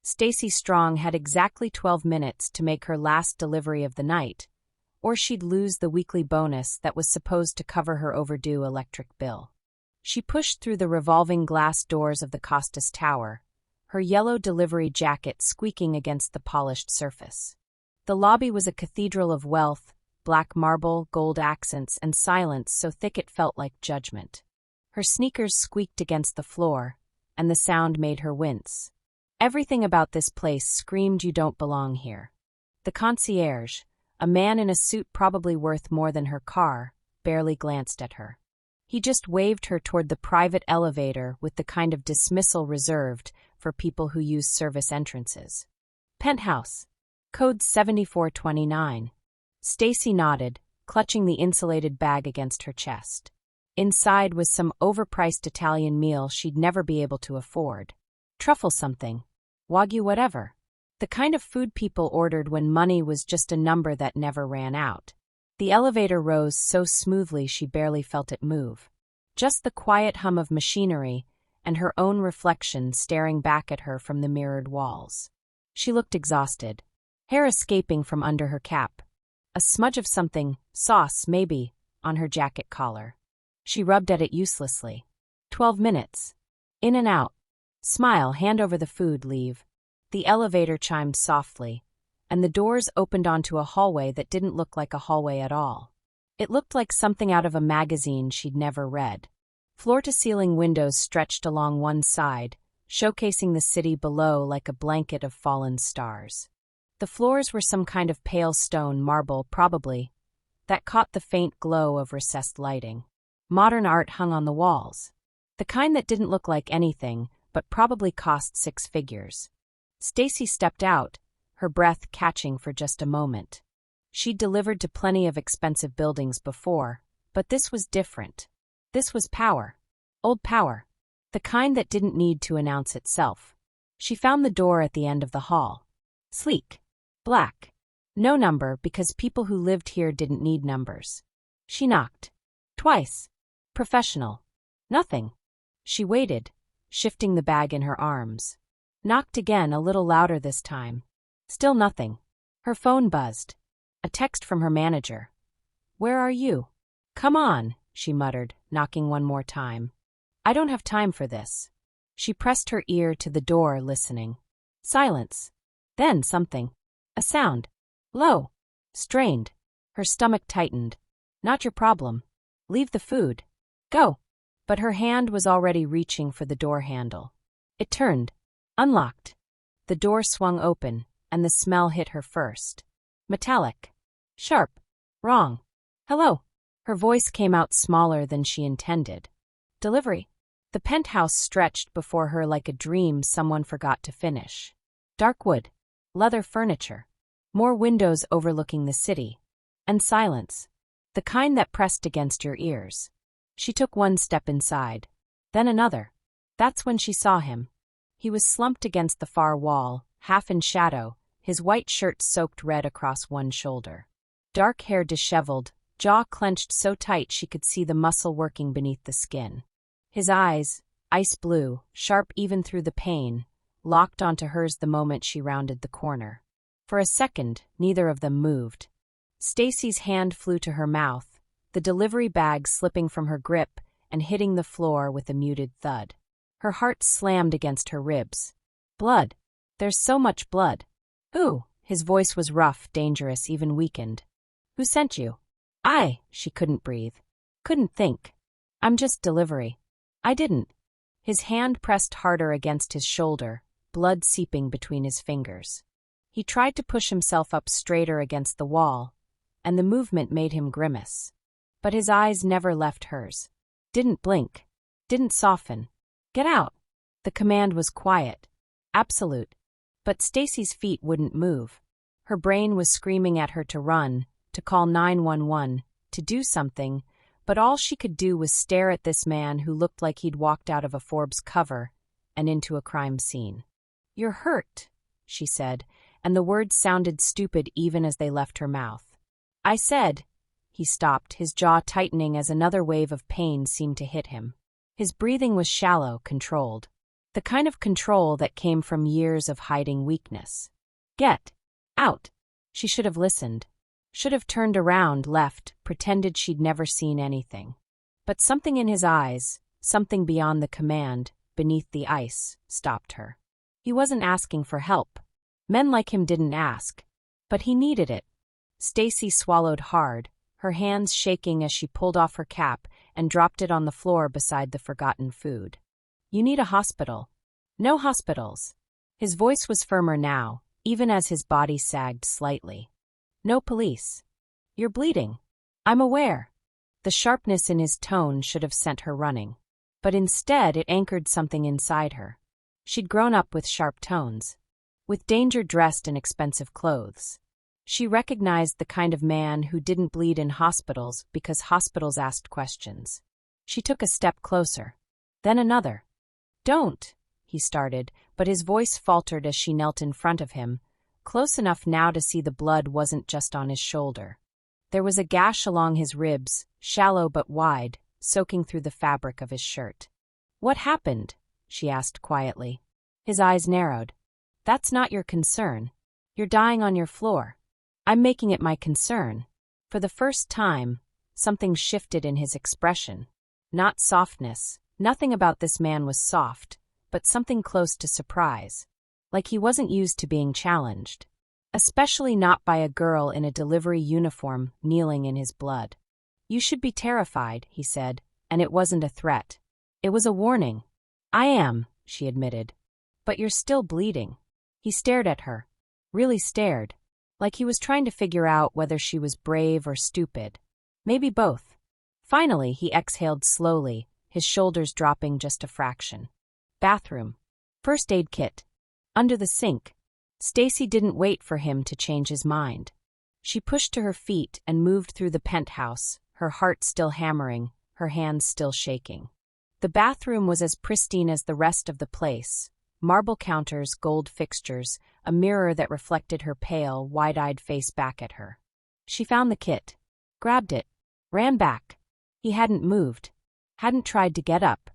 Stacy Strong had exactly 12 minutes to make her last delivery of the night, or she'd lose the weekly bonus that was supposed to cover her overdue electric bill. She pushed through the revolving glass doors of the Costas Tower, her yellow delivery jacket squeaking against the polished surface. The lobby was a cathedral of wealth, black marble, gold accents, and silence so thick it felt like judgment. Her sneakers squeaked against the floor, and the sound made her wince. Everything about this place screamed you don't belong here. The concierge, a man in a suit probably worth more than her car, barely glanced at her. He just waved her toward the private elevator with the kind of dismissal reserved for people who use service entrances. Penthouse. Code 7429. Stacy nodded, clutching the insulated bag against her chest. Inside was some overpriced Italian meal she'd never be able to afford. Truffle something. Wagyu whatever. The kind of food people ordered when money was just a number that never ran out. The elevator rose so smoothly she barely felt it move. Just the quiet hum of machinery and her own reflection staring back at her from the mirrored walls. She looked exhausted, hair escaping from under her cap. A smudge of something, sauce maybe, on her jacket collar. She rubbed at it uselessly. 12 minutes. In and out. Smile, hand over the food, leave. The elevator chimed softly, and the doors opened onto a hallway that didn't look like a hallway at all. It looked like something out of a magazine she'd never read. Floor-to-ceiling windows stretched along one side, showcasing the city below like a blanket of fallen stars. The floors were some kind of pale stone, marble probably, that caught the faint glow of recessed lighting. Modern art hung on the walls. The kind that didn't look like anything, but probably cost 6 figures. Stacy stepped out, her breath catching for just a moment. She'd delivered to plenty of expensive buildings before, but this was different. This was power. Old power. The kind that didn't need to announce itself. She found the door at the end of the hall. Sleek. Black. No number because people who lived here didn't need numbers. She knocked. Twice. Professional. Nothing. She waited, shifting the bag in her arms. Knocked again, a little louder this time. Still nothing. Her phone buzzed. A text from her manager. "Where are you?" "Come on," she muttered, knocking one more time. "I don't have time for this." She pressed her ear to the door, listening. Silence. Then something. A sound. Low. Strained. Her stomach tightened. "Not your problem. Leave the food. Go." But her hand was already reaching for the door handle. It turned. Unlocked. The door swung open, and the smell hit her first. Metallic. Sharp. Wrong. "Hello." Her voice came out smaller than she intended. "Delivery." The penthouse stretched before her like a dream someone forgot to finish. Dark wood. Leather furniture. More windows overlooking the city. And silence. The kind that pressed against your ears. She took one step inside. Then another. That's when she saw him. He was slumped against the far wall, half in shadow, his white shirt soaked red across one shoulder. Dark hair disheveled, jaw clenched so tight she could see the muscle working beneath the skin. His eyes, ice blue, sharp even through the pain, locked onto hers the moment she rounded the corner. For a second, neither of them moved. Stacy's hand flew to her mouth, the delivery bag slipping from her grip and hitting the floor with a muted thud. Her heart slammed against her ribs. Blood. There's so much blood. Who? His voice was rough, dangerous, even weakened. Who sent you? She couldn't breathe. Couldn't think. I'm just delivery. I didn't. His hand pressed harder against his shoulder, blood seeping between his fingers. He tried to push himself up straighter against the wall, and the movement made him grimace. But his eyes never left hers. Didn't blink. Didn't soften. Get out. The command was quiet. Absolute. But Stacy's feet wouldn't move. Her brain was screaming at her to run, to call 911, to do something, but all she could do was stare at this man who looked like he'd walked out of a Forbes cover and into a crime scene. "You're hurt," she said, and the words sounded stupid even as they left her mouth. "I said." He stopped, his jaw tightening as another wave of pain seemed to hit him. His breathing was shallow, controlled. The kind of control that came from years of hiding weakness. Get out. She should have listened. Should have turned around, left, pretended she'd never seen anything. But something in his eyes, something beyond the command, beneath the ice, stopped her. He wasn't asking for help. Men like him didn't ask. But he needed it. Stacy swallowed hard, her hands shaking as she pulled off her cap and dropped it on the floor beside the forgotten food. You need a hospital. No hospitals. His voice was firmer now, even as his body sagged slightly. No police. You're bleeding. I'm aware. The sharpness in his tone should have sent her running. But instead it anchored something inside her. She'd grown up with sharp tones. With danger dressed in expensive clothes. She recognized the kind of man who didn't bleed in hospitals because hospitals asked questions. She took a step closer. Then another. Don't, he started, but his voice faltered as she knelt in front of him, close enough now to see the blood wasn't just on his shoulder. There was a gash along his ribs, shallow but wide, soaking through the fabric of his shirt. What happened? She asked quietly. His eyes narrowed. That's not your concern. You're dying on your floor. I'm making it my concern. For the first time, something shifted in his expression. Not softness. Nothing about this man was soft, but something close to surprise. Like he wasn't used to being challenged. Especially not by a girl in a delivery uniform kneeling in his blood. You should be terrified, he said, and it wasn't a threat. It was a warning. I am, she admitted. But you're still bleeding. He stared at her. Really stared. Like he was trying to figure out whether she was brave or stupid. Maybe both. Finally, he exhaled slowly, his shoulders dropping just a fraction. Bathroom. First aid kit. Under the sink. Stacy didn't wait for him to change his mind. She pushed to her feet and moved through the penthouse, her heart still hammering, her hands still shaking. The bathroom was as pristine as the rest of the place. Marble counters, gold fixtures, a mirror that reflected her pale, wide-eyed face back at her. She found the kit. Grabbed it. Ran back. He hadn't moved. Hadn't tried to get up.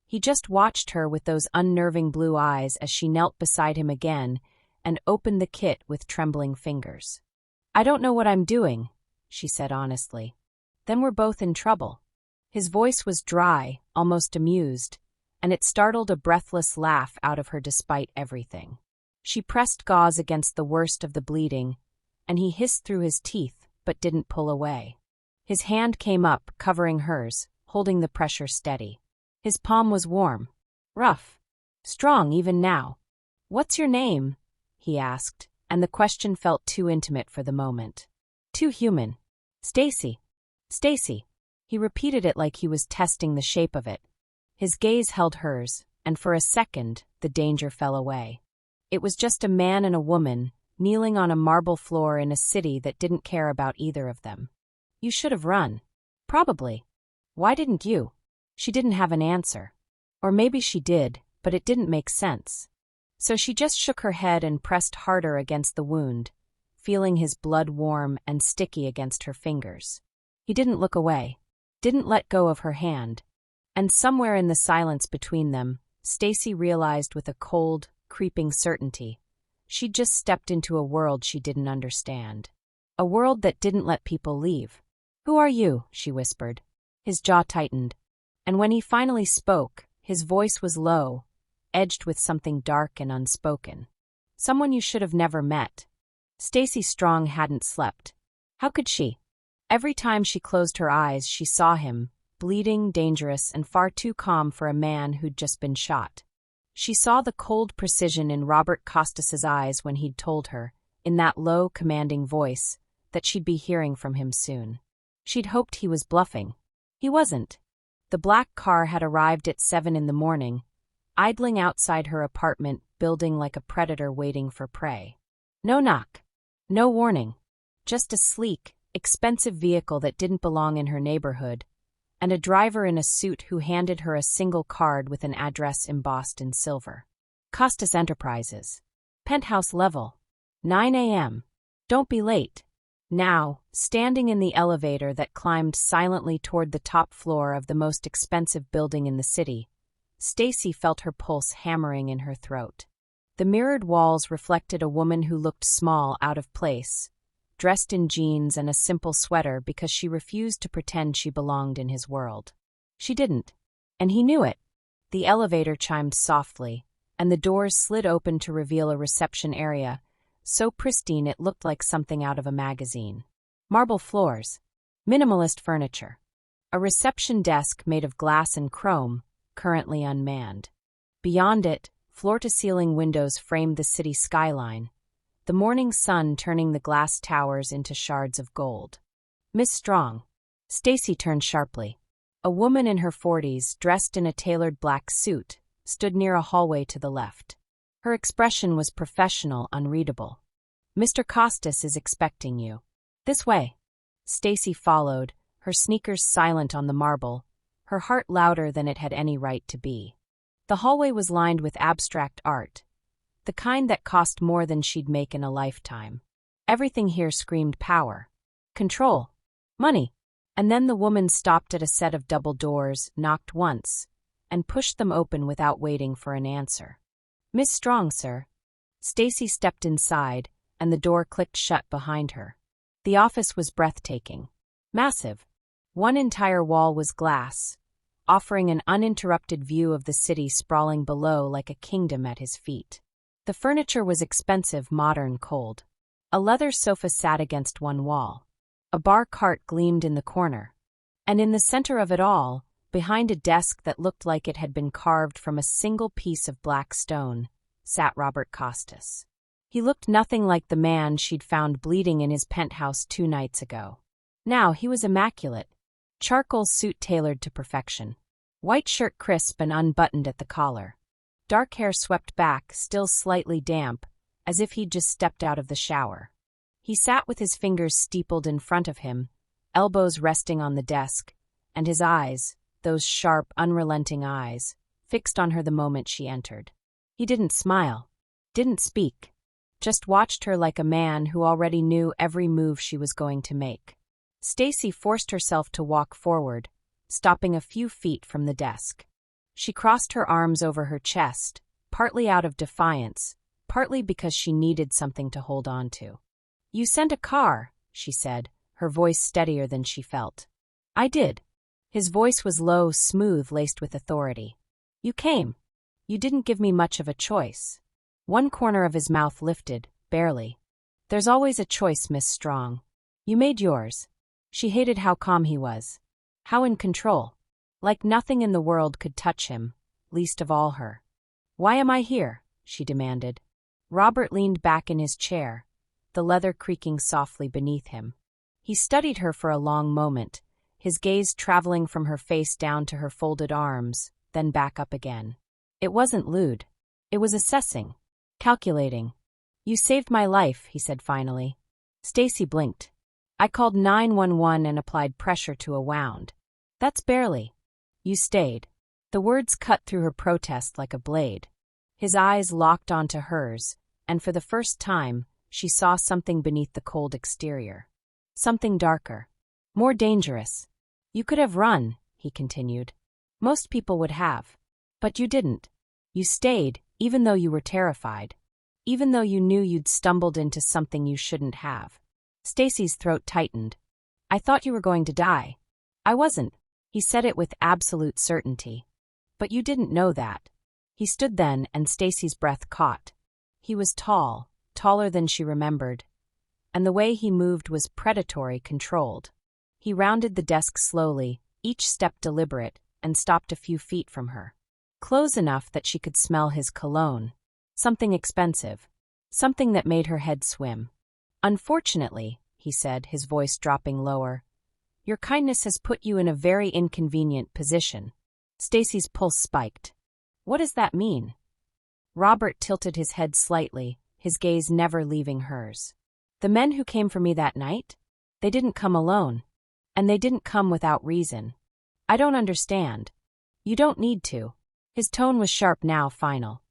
He just watched her with those unnerving blue eyes as she knelt beside him again and opened the kit with trembling fingers. I don't know what I'm doing, she said honestly. Then we're both in trouble. His voice was dry, almost amused, and it startled a breathless laugh out of her despite everything. She pressed gauze against the worst of the bleeding, and he hissed through his teeth but didn't pull away. His hand came up, covering hers, holding the pressure steady. His palm was warm, rough, strong even now. What's your name? He asked, and the question felt too intimate for the moment. Too human. Stacy. Stacy. He repeated it like he was testing the shape of it. His gaze held hers, and for a second, the danger fell away. It was just a man and a woman, kneeling on a marble floor in a city that didn't care about either of them. You should have run. Probably. Why didn't you? She didn't have an answer. Or maybe she did, but it didn't make sense. So she just shook her head and pressed harder against the wound, feeling his blood warm and sticky against her fingers. He didn't look away, didn't let go of her hand. And somewhere in the silence between them, Stacy realized with a cold, creeping certainty, she'd just stepped into a world she didn't understand. A world that didn't let people leave. Who are you? She whispered. His jaw tightened. And when he finally spoke, his voice was low, edged with something dark and unspoken. Someone you should have never met. Stacy Strong hadn't slept. How could she? Every time she closed her eyes, she saw him, bleeding, dangerous, and far too calm for a man who'd just been shot. She saw the cold precision in Robert Costas's eyes when he'd told her, in that low, commanding voice, that she'd be hearing from him soon. She'd hoped he was bluffing. He wasn't. The black car had arrived at 7 in the morning, idling outside her apartment building like a predator waiting for prey. No knock. No warning. Just a sleek, expensive vehicle that didn't belong in her neighborhood, and a driver in a suit who handed her a single card with an address embossed in silver. Costas Enterprises. Penthouse level. 9 a.m. Don't be late. Now, standing in the elevator that climbed silently toward the top floor of the most expensive building in the city, Stacy felt her pulse hammering in her throat. The mirrored walls reflected a woman who looked small, out of place, dressed in jeans and a simple sweater because she refused to pretend she belonged in his world. She didn't. And he knew it. The elevator chimed softly, and the doors slid open to reveal a reception area, so pristine it looked like something out of a magazine. Marble floors. Minimalist furniture. A reception desk made of glass and chrome, currently unmanned. Beyond it, floor-to-ceiling windows framed the city skyline, the morning sun turning the glass towers into shards of gold. "Miss Strong." Stacy turned sharply. A woman in her 40s, dressed in a tailored black suit, stood near a hallway to the left. Her expression was professional, unreadable. "Mr. Costas is expecting you." "This way." Stacy followed, her sneakers silent on the marble, her heart louder than it had any right to be. The hallway was lined with abstract art, the kind that cost more than she'd make in a lifetime. Everything here screamed power, control, money. And then the woman stopped at a set of double doors, knocked once, and pushed them open without waiting for an answer. "Miss Strong, sir." Stacy stepped inside, and the door clicked shut behind her. The office was breathtaking. Massive. One entire wall was glass, offering an uninterrupted view of the city sprawling below like a kingdom at his feet. The furniture was expensive, modern, cold. A leather sofa sat against one wall. A bar cart gleamed in the corner. And in the center of it all, behind a desk that looked like it had been carved from a single piece of black stone, sat Robert Costas. He looked nothing like the man she'd found bleeding in his penthouse 2 nights ago. Now he was immaculate. Charcoal suit tailored to perfection. White shirt crisp and unbuttoned at the collar. Dark hair swept back, still slightly damp, as if he'd just stepped out of the shower. He sat with his fingers steepled in front of him, elbows resting on the desk, and his eyes, those sharp, unrelenting eyes, fixed on her the moment she entered. He didn't smile, didn't speak, just watched her like a man who already knew every move she was going to make. Stacy forced herself to walk forward, stopping a few feet from the desk. She crossed her arms over her chest, partly out of defiance, partly because she needed something to hold on to. "You sent a car," she said, her voice steadier than she felt. "I did." His voice was low, smooth, laced with authority. "You came. You didn't give me much of a choice." One corner of his mouth lifted, barely. "There's always a choice, Miss Strong. You made yours." She hated how calm he was. How in control. Like nothing in the world could touch him, least of all her. "Why am I here?" she demanded. Robert leaned back in his chair, the leather creaking softly beneath him. He studied her for a long moment, his gaze traveling from her face down to her folded arms, then back up again. It wasn't lewd. It was assessing, calculating. "You saved my life," he said finally. Stacy blinked. "I called 911 and applied pressure to a wound. That's barely. You stayed." The words cut through her protest like a blade. His eyes locked onto hers, and for the first time, she saw something beneath the cold exterior. Something darker. More dangerous. "You could have run," he continued. "Most people would have. But you didn't. You stayed, even though you were terrified. Even though you knew you'd stumbled into something you shouldn't have." Stacy's throat tightened. "I thought you were going to die." "I wasn't." He said it with absolute certainty. "But you didn't know that." He stood then, and Stacy's breath caught. He was tall, taller than she remembered, and the way he moved was predatory, controlled. He rounded the desk slowly, each step deliberate, and stopped a few feet from her. Close enough that she could smell his cologne. Something expensive. Something that made her head swim. "Unfortunately," he said, his voice dropping lower, "your kindness has put you in a very inconvenient position." Stacy's pulse spiked. "What does that mean?" Robert tilted his head slightly, his gaze never leaving hers. "The men who came for me that night? They didn't come alone. And they didn't come without reason. I don't understand. You don't need to." His tone was sharp now, final.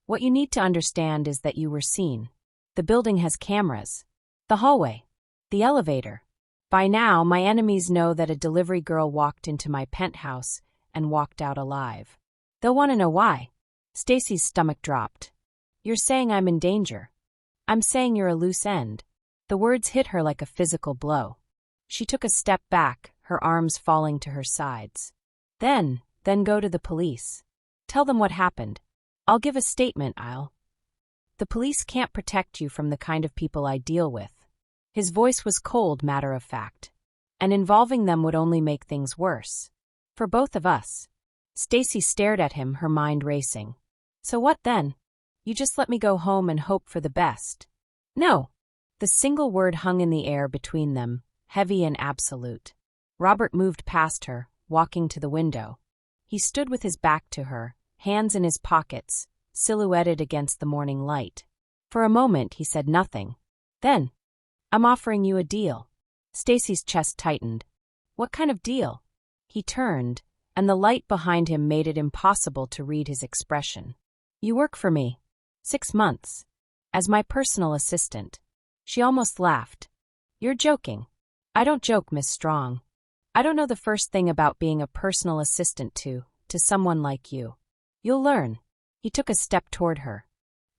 "What you need to understand is that you were seen. The building has cameras. The hallway. The elevator. By now, my enemies know that a delivery girl walked into my penthouse and walked out alive. They'll want to know why. Stacy's stomach dropped. You're saying I'm in danger. I'm saying you're a loose end. The words hit her like a physical blow. She took a step back, her arms falling to her sides. Then go to the police. Tell them what happened. I'll give a statement, The police can't protect you from the kind of people I deal with. His voice was cold, matter of fact. And involving them would only make things worse. For both of us. Stacy stared at him, her mind racing. So what then? You just let me go home and hope for the best. No. The single word hung in the air between them, heavy and absolute. Robert moved past her, walking to the window. He stood with his back to her, hands in his pockets, silhouetted against the morning light. For a moment he said nothing. Then, I'm offering you a deal. Stacy's chest tightened. What kind of deal? He turned, and the light behind him made it impossible to read his expression. You work for me. 6 months. As my personal assistant. She almost laughed. You're joking. I don't joke, Miss Strong. I don't know the first thing about being a personal assistant to someone like you. You'll learn. He took a step toward her.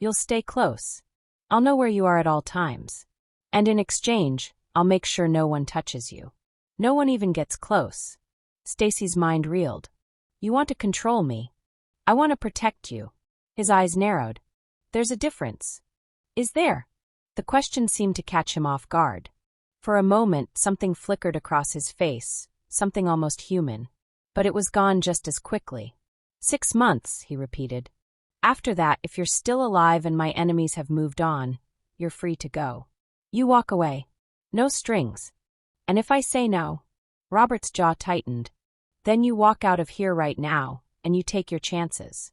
You'll stay close. I'll know where you are at all times. And in exchange, I'll make sure no one touches you. No one even gets close. Stacy's mind reeled. You want to control me. I want to protect you. His eyes narrowed. There's a difference. Is there? The question seemed to catch him off guard. For a moment, something flickered across his face, something almost human. But it was gone just as quickly. 6 months, he repeated. After that, if you're still alive and my enemies have moved on, you're free to go. You walk away. No strings. And if I say no, Robert's jaw tightened. Then you walk out of here right now, and you take your chances.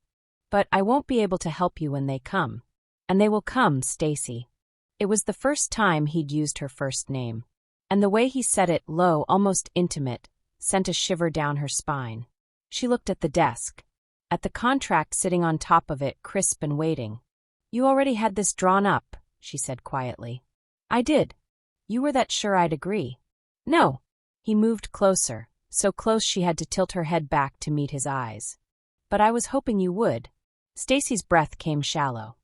But I won't be able to help you when they come. And they will come, Stacy. It was the first time he'd used her first name. And the way he said it, low, almost intimate, sent a shiver down her spine. She looked at the desk. At the contract sitting on top of it, crisp and waiting. You already had this drawn up, she said quietly. I did. You were that sure I'd agree. No. He moved closer, so close she had to tilt her head back to meet his eyes. But I was hoping you would. Stacy's breath came shallow.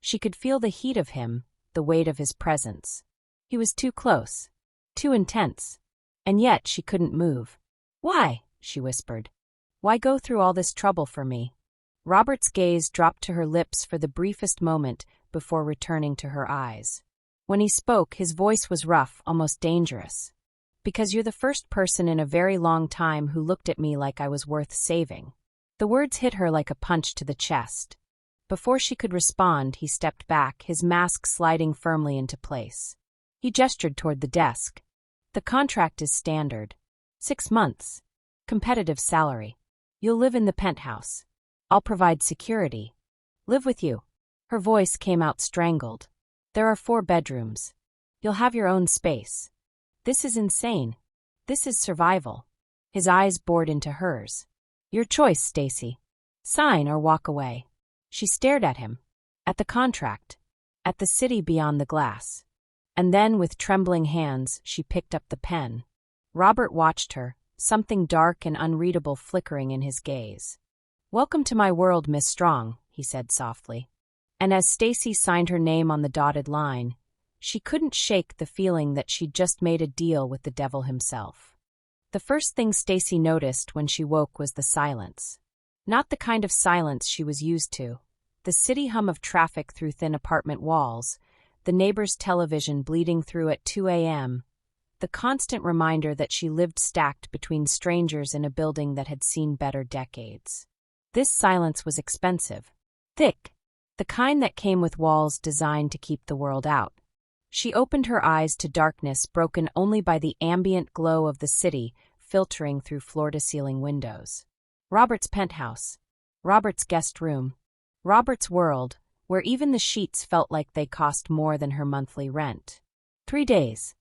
She could feel the heat of him, the weight of his presence. He was too close. Too intense. And yet she couldn't move. Why? She whispered. Why go through all this trouble for me? Robert's gaze dropped to her lips for the briefest moment before returning to her eyes. When he spoke, his voice was rough, almost dangerous. Because you're the first person in a very long time who looked at me like I was worth saving. The words hit her like a punch to the chest. Before she could respond, he stepped back, his mask sliding firmly into place. He gestured toward the desk. The contract is standard. 6 months. Competitive salary. You'll live in the penthouse. I'll provide security. Live with you. Her voice came out strangled. There are 4 bedrooms. You'll have your own space. This is insane. This is survival. His eyes bored into hers. Your choice, Stacy. Sign or walk away. She stared at him. At the contract. At the city beyond the glass. And then, with trembling hands, she picked up the pen. Robert watched her, something dark and unreadable flickering in his gaze. Welcome to my world, Miss Strong, he said softly. And as Stacy signed her name on the dotted line, she couldn't shake the feeling that she'd just made a deal with the devil himself. The first thing Stacy noticed when she woke was the silence. Not the kind of silence she was used to. The city hum of traffic through thin apartment walls, the neighbor's television bleeding through at 2 a.m., the constant reminder that she lived stacked between strangers in a building that had seen better decades. This silence was expensive. Thick. The kind that came with walls designed to keep the world out. She opened her eyes to darkness broken only by the ambient glow of the city filtering through floor-to-ceiling windows. Robert's penthouse. Robert's guest room. Robert's world, where even the sheets felt like they cost more than her monthly rent. 3 days.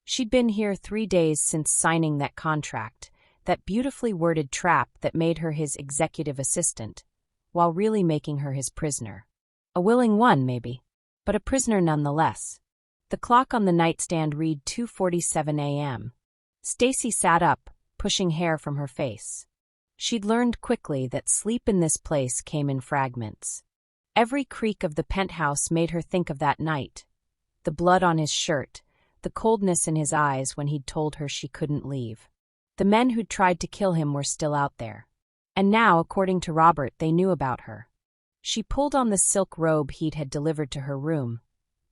She'd been here 3 days since signing that contract, that beautifully worded trap that made her his executive assistant, while really making her his prisoner. A willing one, maybe, but a prisoner nonetheless. The clock on the nightstand read 2:47 a.m. Stacy sat up, pushing hair from her face. She'd learned quickly that sleep in this place came in fragments. Every creak of the penthouse made her think of that night. The blood on his shirt, the coldness in his eyes when he'd told her she couldn't leave. The men who'd tried to kill him were still out there. And now, according to Robert, they knew about her. She pulled on the silk robe he'd had delivered to her room,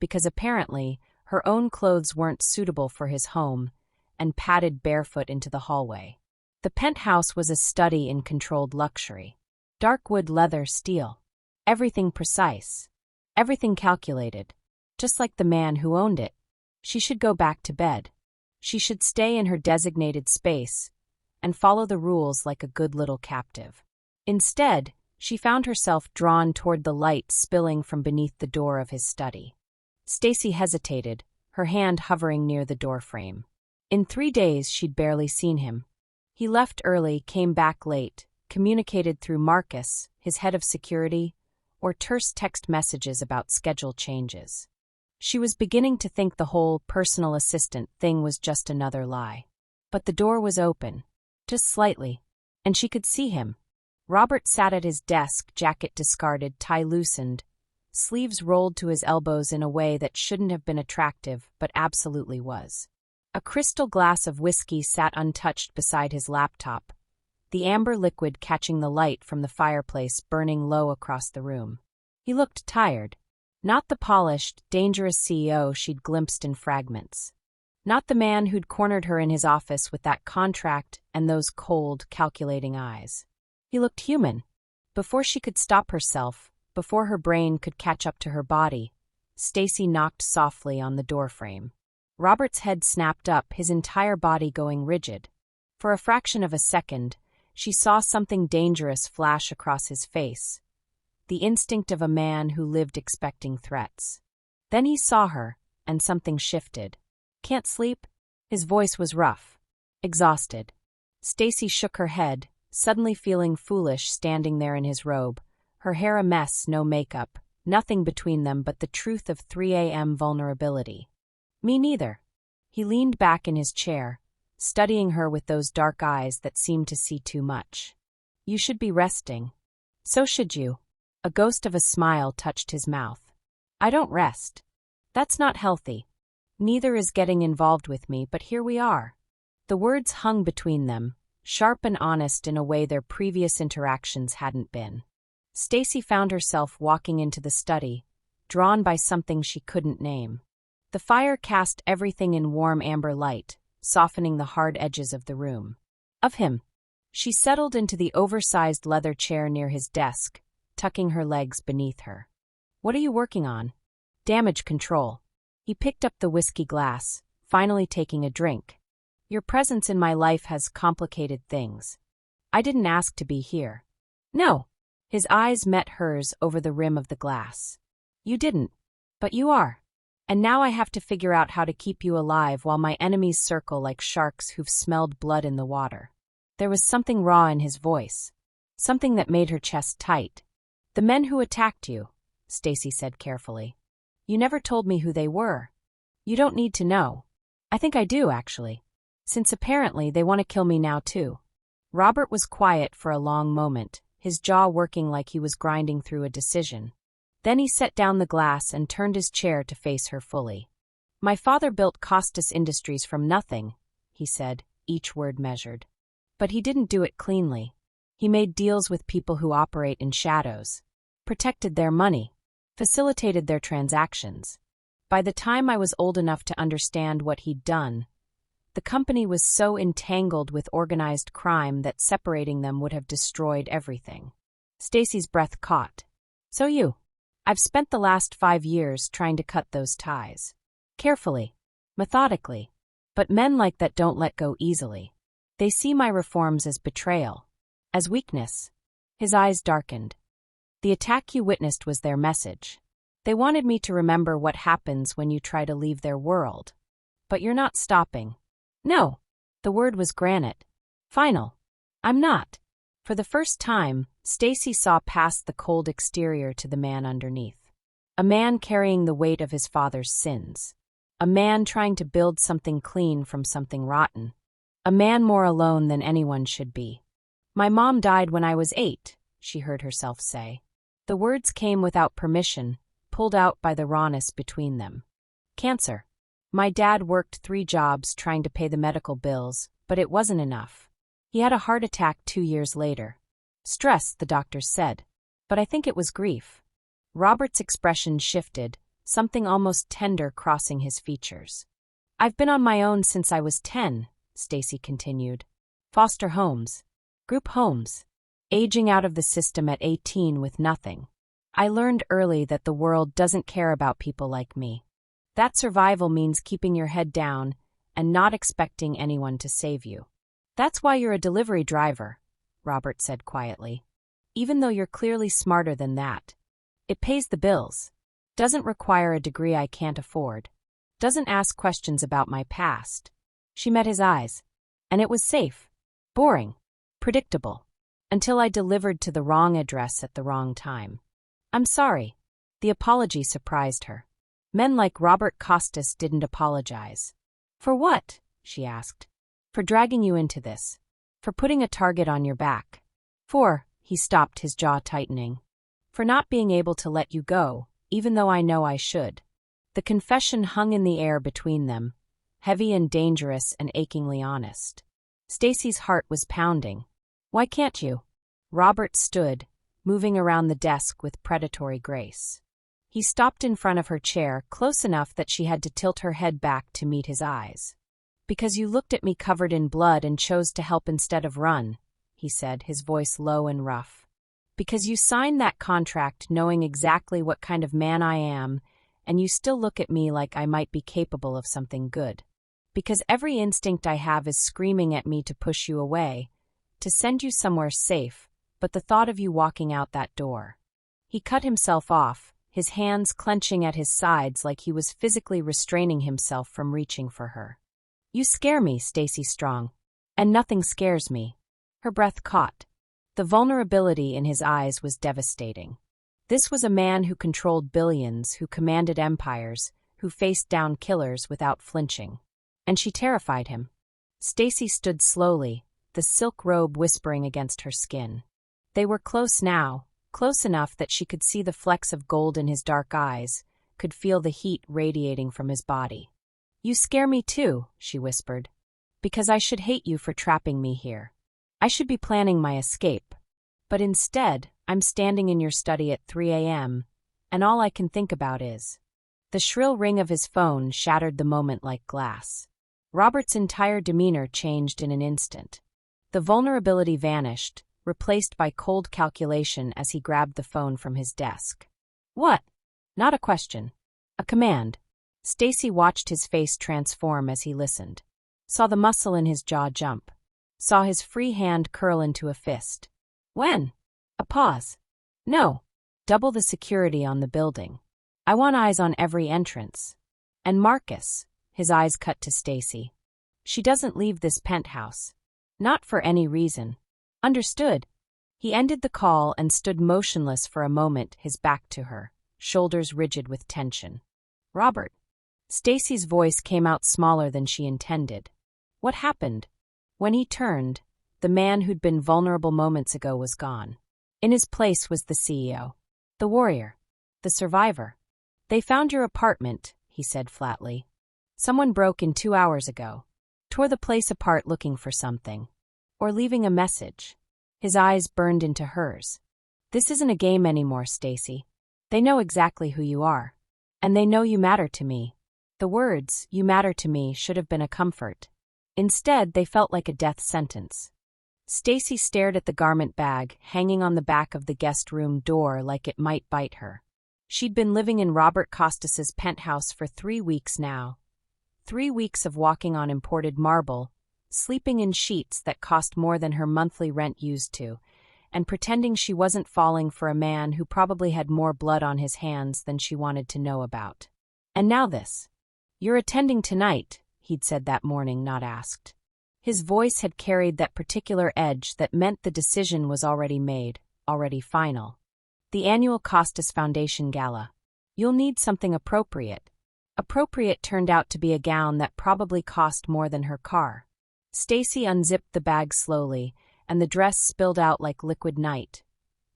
because apparently her own clothes weren't suitable for his home, and padded barefoot into the hallway. The penthouse was a study in controlled luxury. Dark wood, leather, steel. Everything precise. Everything calculated. Just like the man who owned it. She should go back to bed. She should stay in her designated space and follow the rules like a good little captive. Instead, she found herself drawn toward the light spilling from beneath the door of his study. Stacy hesitated, her hand hovering near the doorframe. In 3 days she'd barely seen him. He left early, came back late, communicated through Marcus, his head of security, or terse text messages about schedule changes. She was beginning to think the whole personal assistant thing was just another lie. But the door was open, just slightly, and she could see him. Robert sat at his desk, jacket discarded, tie loosened, sleeves rolled to his elbows in a way that shouldn't have been attractive, but absolutely was. A crystal glass of whiskey sat untouched beside his laptop, the amber liquid catching the light from the fireplace burning low across the room. He looked tired. Not the polished, dangerous CEO she'd glimpsed in fragments. Not the man who'd cornered her in his office with that contract and those cold, calculating eyes. He looked human. Before she could stop herself, before her brain could catch up to her body, Stacy knocked softly on the doorframe. Robert's head snapped up, his entire body going rigid. For a fraction of a second, she saw something dangerous flash across his face. The instinct of a man who lived expecting threats. Then he saw her, and something shifted. "Can't sleep?" His voice was rough, exhausted. Stacy shook her head, suddenly feeling foolish standing there in his robe, her hair a mess, no makeup, nothing between them but the truth of 3 a.m. vulnerability. "Me neither." He leaned back in his chair, studying her with those dark eyes that seemed to see too much. "You should be resting." "So should you." A ghost of a smile touched his mouth. "I don't rest. That's not healthy. Neither is getting involved with me, but here we are." The words hung between them, sharp and honest in a way their previous interactions hadn't been. Stacy found herself walking into the study, drawn by something she couldn't name. The fire cast everything in warm amber light, softening the hard edges of the room. Of him. She settled into the oversized leather chair near his desk, tucking her legs beneath her. "What are you working on?" "Damage control." He picked up the whiskey glass, finally taking a drink. "Your presence in my life has complicated things. I didn't ask to be here." "No." His eyes met hers over the rim of the glass. "You didn't. But you are. And now I have to figure out how to keep you alive while my enemies circle like sharks who've smelled blood in the water." There was something raw in his voice, something that made her chest tight. "The men who attacked you," Stacy said carefully. "You never told me who they were." "You don't need to know." "I think I do, actually. Since apparently they want to kill me now, too." Robert was quiet for a long moment, his jaw working like he was grinding through a decision. Then he set down the glass and turned his chair to face her fully. "My father built Costas Industries from nothing," he said, each word measured. "But he didn't do it cleanly. He made deals with people who operate in shadows, protected their money, facilitated their transactions. By the time I was old enough to understand what he'd done, the company was so entangled with organized crime that separating them would have destroyed everything." Stacy's breath caught. "So I've spent the last 5 years trying to cut those ties. Carefully, methodically. But men like that don't let go easily. They see my reforms as betrayal, as weakness." His eyes darkened. "The attack you witnessed was their message. They wanted me to remember what happens when you try to leave their world. But you're not stopping." "No." The word was granite. Final. "I'm not." For the first time, Stacy saw past the cold exterior to the man underneath. A man carrying the weight of his father's sins. A man trying to build something clean from something rotten. A man more alone than anyone should be. My mom died when I was 8, she heard herself say. The words came without permission, pulled out by the rawness between them. Cancer. My dad worked 3 jobs trying to pay the medical bills, but it wasn't enough. He had a heart attack 2 years later. Stress, the doctors said. But I think it was grief. Robert's expression shifted, something almost tender crossing his features. I've been on my own since I was 10, Stacy continued. Foster homes. Group homes. Aging out of the system at 18 with nothing. I learned early that the world doesn't care about people like me. That survival means keeping your head down and not expecting anyone to save you. That's why you're a delivery driver, Robert said quietly. Even though you're clearly smarter than that. It pays the bills. Doesn't require a degree I can't afford. Doesn't ask questions about my past. She met his eyes. And it was safe. Boring. Predictable. Until I delivered to the wrong address at the wrong time. I'm sorry. The apology surprised her. Men like Robert Costas didn't apologize. For what? She asked. For dragging you into this. For putting a target on your back. For, he stopped, his jaw tightening. For not being able to let you go, even though I know I should. The confession hung in the air between them, heavy and dangerous and achingly honest. Stacy's heart was pounding. Why can't you? Robert stood, moving around the desk with predatory grace. He stopped in front of her chair, close enough that she had to tilt her head back to meet his eyes. Because you looked at me covered in blood and chose to help instead of run, he said, his voice low and rough. Because you signed that contract knowing exactly what kind of man I am, and you still look at me like I might be capable of something good. Because every instinct I have is screaming at me to push you away, to send you somewhere safe, but the thought of you walking out that door. He cut himself off, his hands clenching at his sides like he was physically restraining himself from reaching for her. You scare me, Stacy Strong. And nothing scares me. Her breath caught. The vulnerability in his eyes was devastating. This was a man who controlled billions, who commanded empires, who faced down killers without flinching. And she terrified him. Stacy stood slowly, the silk robe whispering against her skin. They were close now, close enough that she could see the flecks of gold in his dark eyes, could feel the heat radiating from his body. You scare me too, she whispered. Because I should hate you for trapping me here. I should be planning my escape. But instead, I'm standing in your study at 3 a.m., and all I can think about is... The shrill ring of his phone shattered the moment like glass. Robert's entire demeanor changed in an instant. The vulnerability vanished, replaced by cold calculation as he grabbed the phone from his desk. What? Not a question. A command. Stacy watched his face transform as he listened. Saw the muscle in his jaw jump. Saw his free hand curl into a fist. When? A pause. No. Double the security on the building. I want eyes on every entrance. And Marcus, his eyes cut to Stacy. She doesn't leave this penthouse. Not for any reason. Understood. He ended the call and stood motionless for a moment, his back to her, shoulders rigid with tension. Robert. Stacy's voice came out smaller than she intended. What happened? When he turned, the man who'd been vulnerable moments ago was gone. In his place was the CEO. The warrior. The survivor. They found your apartment, he said flatly. Someone broke in 2 hours ago. Tore the place apart looking for something. Or leaving a message. His eyes burned into hers. This isn't a game anymore, Stacy. They know exactly who you are. And they know you matter to me. The words, you matter to me, should have been a comfort. Instead, they felt like a death sentence. Stacy stared at the garment bag hanging on the back of the guest room door like it might bite her. She'd been living in Robert Costas's penthouse for 3 weeks now. 3 weeks of walking on imported marble, sleeping in sheets that cost more than her monthly rent used to, and pretending she wasn't falling for a man who probably had more blood on his hands than she wanted to know about. And now this. You're attending tonight, he'd said that morning, not asked. His voice had carried that particular edge that meant the decision was already made, already final. The annual Costas Foundation Gala. You'll need something appropriate. Appropriate turned out to be a gown that probably cost more than her car. Stacy unzipped the bag slowly, and the dress spilled out like liquid night,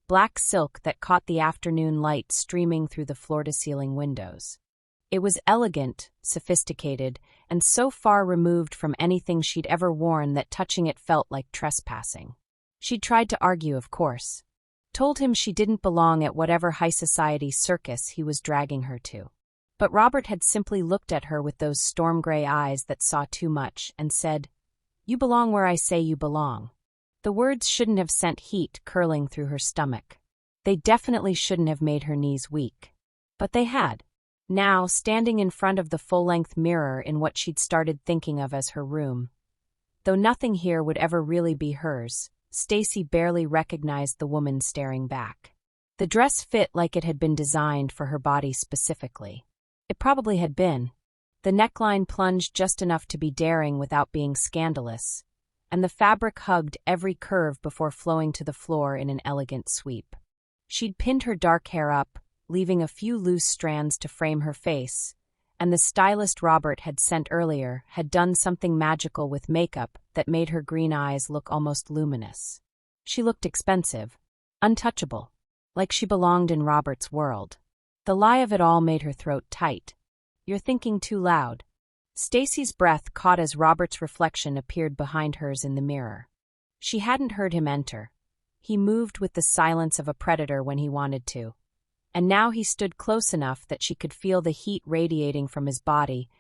black silk that caught the afternoon light streaming through the floor-to-ceiling windows. It was elegant, sophisticated, and so far removed from anything she'd ever worn that touching it felt like trespassing. She'd tried to argue, of course. Told him she didn't belong at whatever high society circus he was dragging her to. But Robert had simply looked at her with those storm-gray eyes that saw too much and said, "You belong where I say you belong." The words shouldn't have sent heat curling through her stomach. They definitely shouldn't have made her knees weak. But they had. Now, standing in front of the full-length mirror in what she'd started thinking of as her room. Though nothing here would ever really be hers, Stacy barely recognized the woman staring back. The dress fit like it had been designed for her body specifically. It probably had been. The neckline plunged just enough to be daring without being scandalous, and the fabric hugged every curve before flowing to the floor in an elegant sweep. She'd pinned her dark hair up, leaving a few loose strands to frame her face, and the stylist Robert had sent earlier had done something magical with makeup that made her green eyes look almost luminous. She looked expensive, untouchable, like she belonged in Robert's world. The lie of it all made her throat tight. "You're thinking too loud." Stacy's breath caught as Robert's reflection appeared behind hers in the mirror. She hadn't heard him enter. He moved with the silence of a predator when he wanted to. And now he stood close enough that she could feel the heat radiating from his body,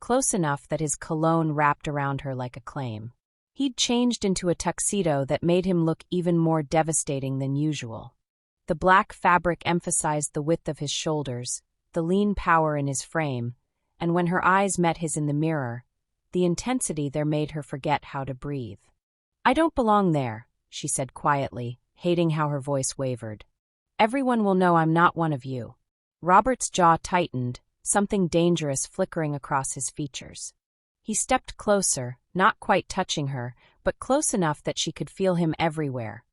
close enough that his cologne wrapped around her like a claim. He'd changed into a tuxedo that made him look even more devastating than usual. The black fabric emphasized the width of his shoulders, the lean power in his frame, and when her eyes met his in the mirror, the intensity there made her forget how to breathe. "I don't belong there," she said quietly, hating how her voice wavered. "Everyone will know I'm not one of you." Robert's jaw tightened, something dangerous flickering across his features. He stepped closer, not quite touching her, but close enough that she could feel him everywhere.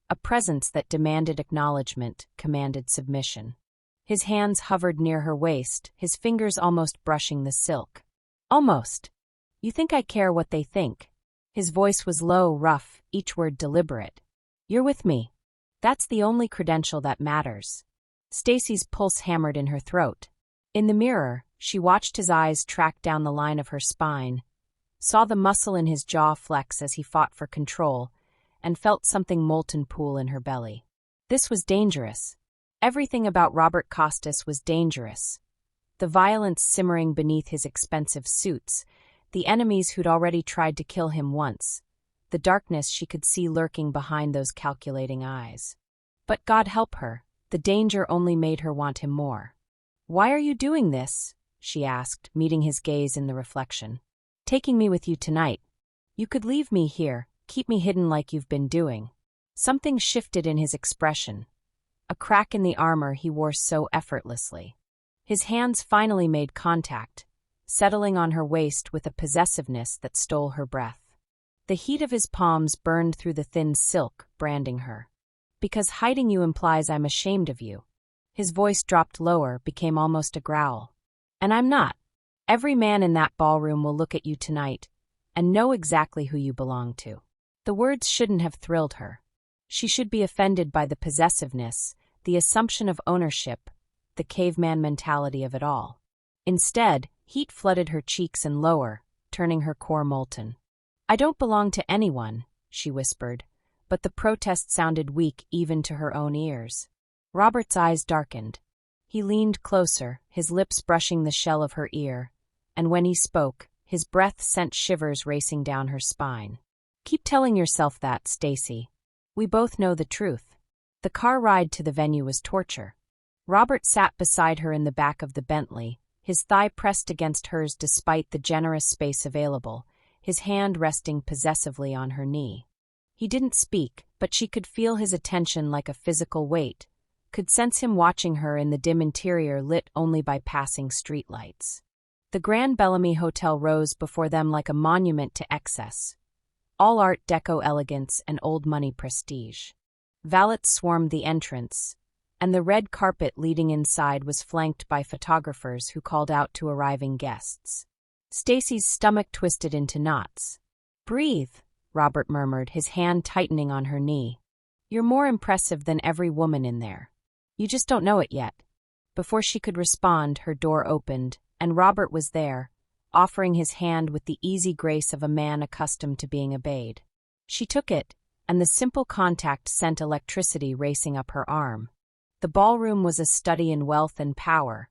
A presence that demanded acknowledgement, commanded submission. His hands hovered near her waist, his fingers almost brushing the silk. "Almost. You think I care what they think?" His voice was low, rough, each word deliberate. "You're with me. That's the only credential that matters." Stacy's pulse hammered in her throat. In the mirror, she watched his eyes track down the line of her spine, saw the muscle in his jaw flex as he fought for control, and felt something molten pool in her belly. This was dangerous. Everything about Robert Costas was dangerous. The violence simmering beneath his expensive suits, the enemies who'd already tried to kill him once, the darkness she could see lurking behind those calculating eyes. But God help her, the danger only made her want him more. "Why are you doing this?" she asked, meeting his gaze in the reflection. "Taking me with you tonight. You could leave me here, keep me hidden like you've been doing." Something shifted in his expression, a crack in the armor he wore so effortlessly. His hands finally made contact, settling on her waist with a possessiveness that stole her breath. The heat of his palms burned through the thin silk, branding her. "Because hiding you implies I'm ashamed of you." His voice dropped lower, became almost a growl. "And I'm not. Every man in that ballroom will look at you tonight and know exactly who you belong to." The words shouldn't have thrilled her. She should be offended by the possessiveness, the assumption of ownership, the caveman mentality of it all. Instead, heat flooded her cheeks and lower, turning her core molten. "I don't belong to anyone," she whispered, but the protest sounded weak even to her own ears. Robert's eyes darkened. He leaned closer, his lips brushing the shell of her ear, and when he spoke, his breath sent shivers racing down her spine. "Keep telling yourself that, Stacy. We both know the truth." The car ride to the venue was torture. Robert sat beside her in the back of the Bentley, his thigh pressed against hers despite the generous space available, his hand resting possessively on her knee. He didn't speak, but she could feel his attention like a physical weight, could sense him watching her in the dim interior lit only by passing streetlights. The Grand Bellamy Hotel rose before them like a monument to excess, all Art Deco elegance and old-money prestige. Valets swarmed the entrance, and the red carpet leading inside was flanked by photographers who called out to arriving guests. Stacy's stomach twisted into knots. "Breathe," Robert murmured, his hand tightening on her knee. "You're more impressive than every woman in there. You just don't know it yet." Before she could respond, her door opened, and Robert was there, offering his hand with the easy grace of a man accustomed to being obeyed. She took it, and the simple contact sent electricity racing up her arm. The ballroom was a study in wealth and power.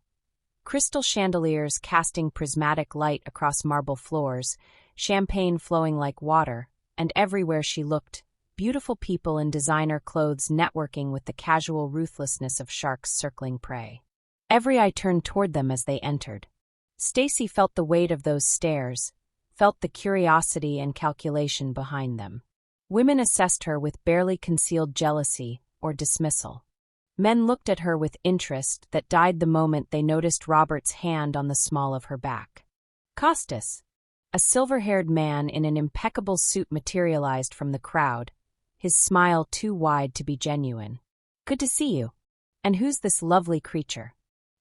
Crystal chandeliers casting prismatic light across marble floors, champagne flowing like water, and everywhere she looked, beautiful people in designer clothes networking with the casual ruthlessness of sharks circling prey. Every eye turned toward them as they entered. Stacy felt the weight of those stares, felt the curiosity and calculation behind them. Women assessed her with barely concealed jealousy or dismissal. Men looked at her with interest that died the moment they noticed Robert's hand on the small of her back. Costas, a silver-haired man in an impeccable suit, materialized from the crowd, his smile too wide to be genuine. "Good to see you. And who's this lovely creature?"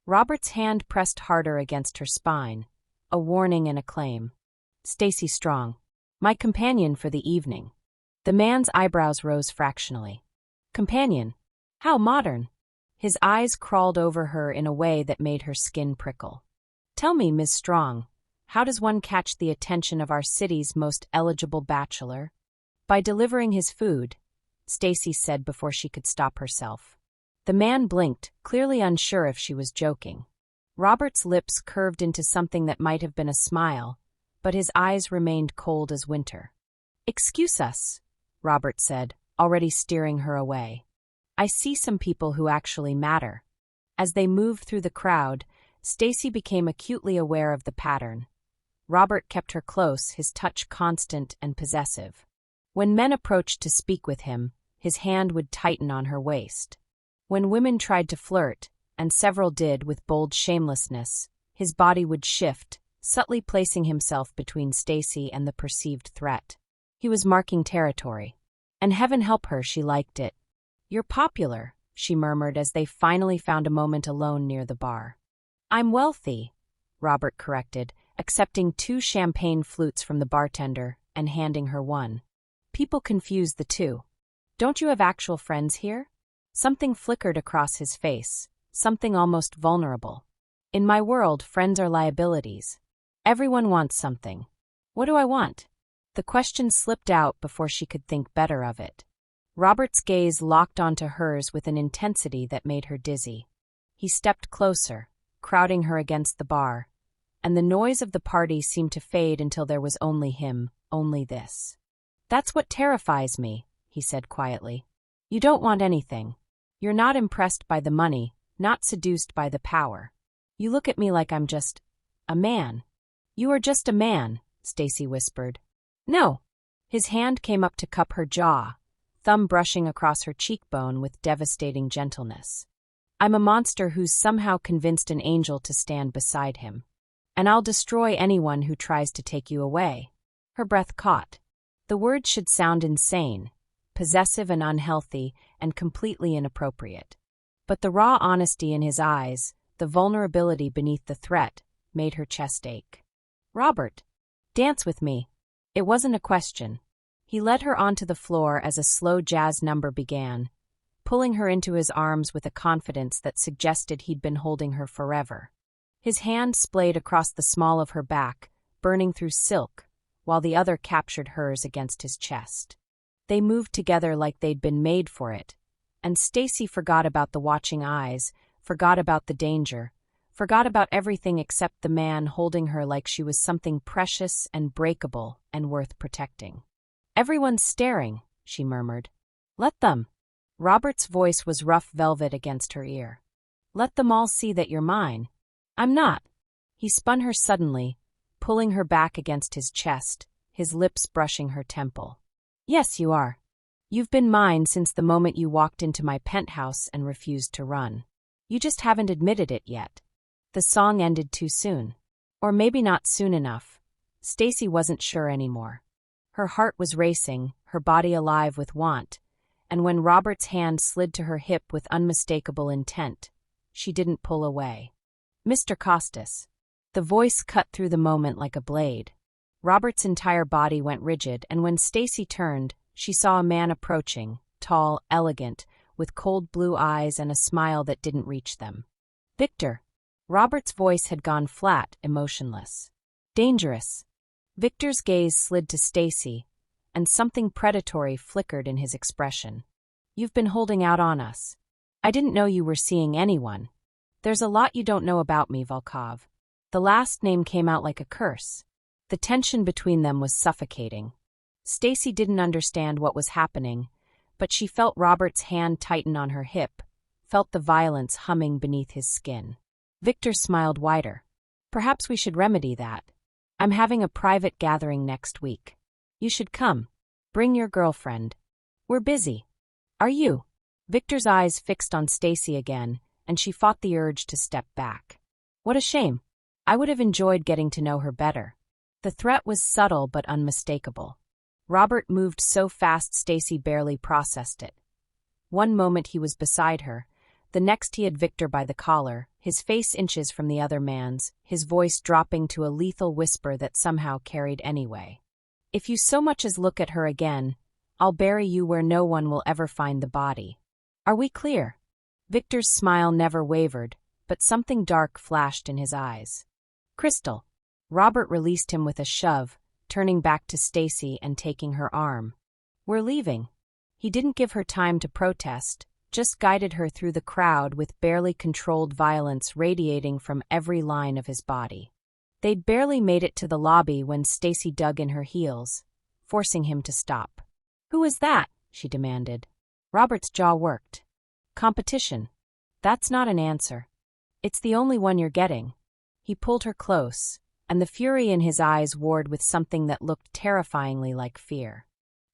Robert's hand pressed harder against her spine, a warning and a claim. "Stacy Strong. My companion for the evening." The man's eyebrows rose fractionally. "Companion? How modern." His eyes crawled over her in a way that made her skin prickle. "Tell me, Ms. Strong, how does one catch the attention of our city's most eligible bachelor?" "By delivering his food," Stacy said before she could stop herself. The man blinked, clearly unsure if she was joking. Robert's lips curved into something that might have been a smile, but his eyes remained cold as winter. "Excuse us," Robert said, already steering her away. "I see some people who actually matter." As they moved through the crowd, Stacy became acutely aware of the pattern. Robert kept her close, his touch constant and possessive. When men approached to speak with him, his hand would tighten on her waist. When women tried to flirt, and several did with bold shamelessness, his body would shift, subtly placing himself between Stacy and the perceived threat. He was marking territory. And heaven help her, she liked it. "You're popular," she murmured as they finally found a moment alone near the bar. "I'm wealthy," Robert corrected, accepting 2 champagne flutes from the bartender and handing her one. People confused the two. "Don't you have actual friends here?" Something flickered across his face, something almost vulnerable. "In my world, friends are liabilities. Everyone wants something." "What do I want?" The question slipped out before she could think better of it. Robert's gaze locked onto hers with an intensity that made her dizzy. He stepped closer, crowding her against the bar, and the noise of the party seemed to fade until there was only him, only this. "That's what terrifies me," he said quietly. "You don't want anything. You're not impressed by the money, not seduced by the power. You look at me like I'm just a man." "You are just a man," Stacy whispered. "No." His hand came up to cup her jaw, thumb brushing across her cheekbone with devastating gentleness. "I'm a monster who's somehow convinced an angel to stand beside him. And I'll destroy anyone who tries to take you away." Her breath caught. The words should sound insane, possessive and unhealthy, and completely inappropriate. But the raw honesty in his eyes, the vulnerability beneath the threat, made her chest ache. "Robert, dance with me." It wasn't a question. He led her onto the floor as a slow jazz number began, pulling her into his arms with a confidence that suggested he'd been holding her forever. His hand splayed across the small of her back, burning through silk, while the other captured hers against his chest. They moved together like they'd been made for it, and Stacy forgot about the watching eyes, forgot about the danger, forgot about everything except the man holding her like she was something precious and breakable and worth protecting. "Everyone's staring," she murmured. "Let them." Robert's voice was rough velvet against her ear. "Let them all see that you're mine." "I'm not." He spun her suddenly, pulling her back against his chest, his lips brushing her temple. "Yes, you are. You've been mine since the moment you walked into my penthouse and refused to run. You just haven't admitted it yet." The song ended too soon. Or maybe not soon enough. Stacy wasn't sure anymore. Her heart was racing, her body alive with want, and when Robert's hand slid to her hip with unmistakable intent, she didn't pull away. "Mr. Costas." The voice cut through the moment like a blade. Robert's entire body went rigid, and when Stacy turned, she saw a man approaching, tall, elegant, with cold blue eyes and a smile that didn't reach them. Victor. Robert's voice had gone flat, emotionless. Dangerous. Victor's gaze slid to Stacy, and something predatory flickered in his expression. You've been holding out on us. I didn't know you were seeing anyone. There's a lot you don't know about me, Volkov. The last name came out like a curse. The tension between them was suffocating. Stacy didn't understand what was happening, but she felt Robert's hand tighten on her hip, felt the violence humming beneath his skin. Victor smiled wider. Perhaps we should remedy that. I'm having a private gathering next week. You should come. Bring your girlfriend. We're busy. Are you? Victor's eyes fixed on Stacy again, and she fought the urge to step back. What a shame. I would have enjoyed getting to know her better. The threat was subtle but unmistakable. Robert moved so fast Stacy barely processed it. One moment he was beside her, the next he had Victor by the collar, his face inches from the other man's, his voice dropping to a lethal whisper that somehow carried anyway. If you so much as look at her again, I'll bury you where no one will ever find the body. Are we clear? Victor's smile never wavered, but something dark flashed in his eyes. Crystal. Robert released him with a shove, turning back to Stacy and taking her arm. We're leaving. He didn't give her time to protest, just guided her through the crowd with barely controlled violence radiating from every line of his body. They'd barely made it to the lobby when Stacy dug in her heels, forcing him to stop. Who is that? She demanded. Robert's jaw worked. Competition. That's not an answer. It's the only one you're getting. He pulled her close, and the fury in his eyes warred with something that looked terrifyingly like fear.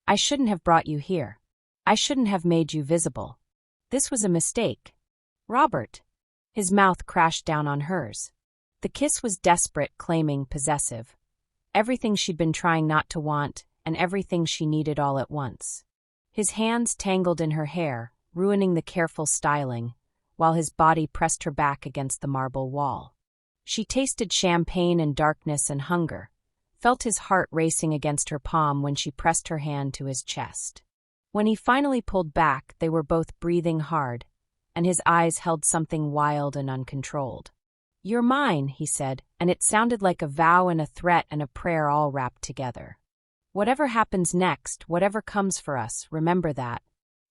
I shouldn't have brought you here. I shouldn't have made you visible. This was a mistake. Robert. His mouth crashed down on hers. The kiss was desperate, claiming, possessive. Everything she'd been trying not to want, and everything she needed all at once. His hands tangled in her hair, ruining the careful styling, while his body pressed her back against the marble wall. She tasted champagne and darkness and hunger, felt his heart racing against her palm when she pressed her hand to his chest. When he finally pulled back, they were both breathing hard, and his eyes held something wild and uncontrolled. You're mine, he said, and it sounded like a vow and a threat and a prayer all wrapped together. Whatever happens next, whatever comes for us, remember that.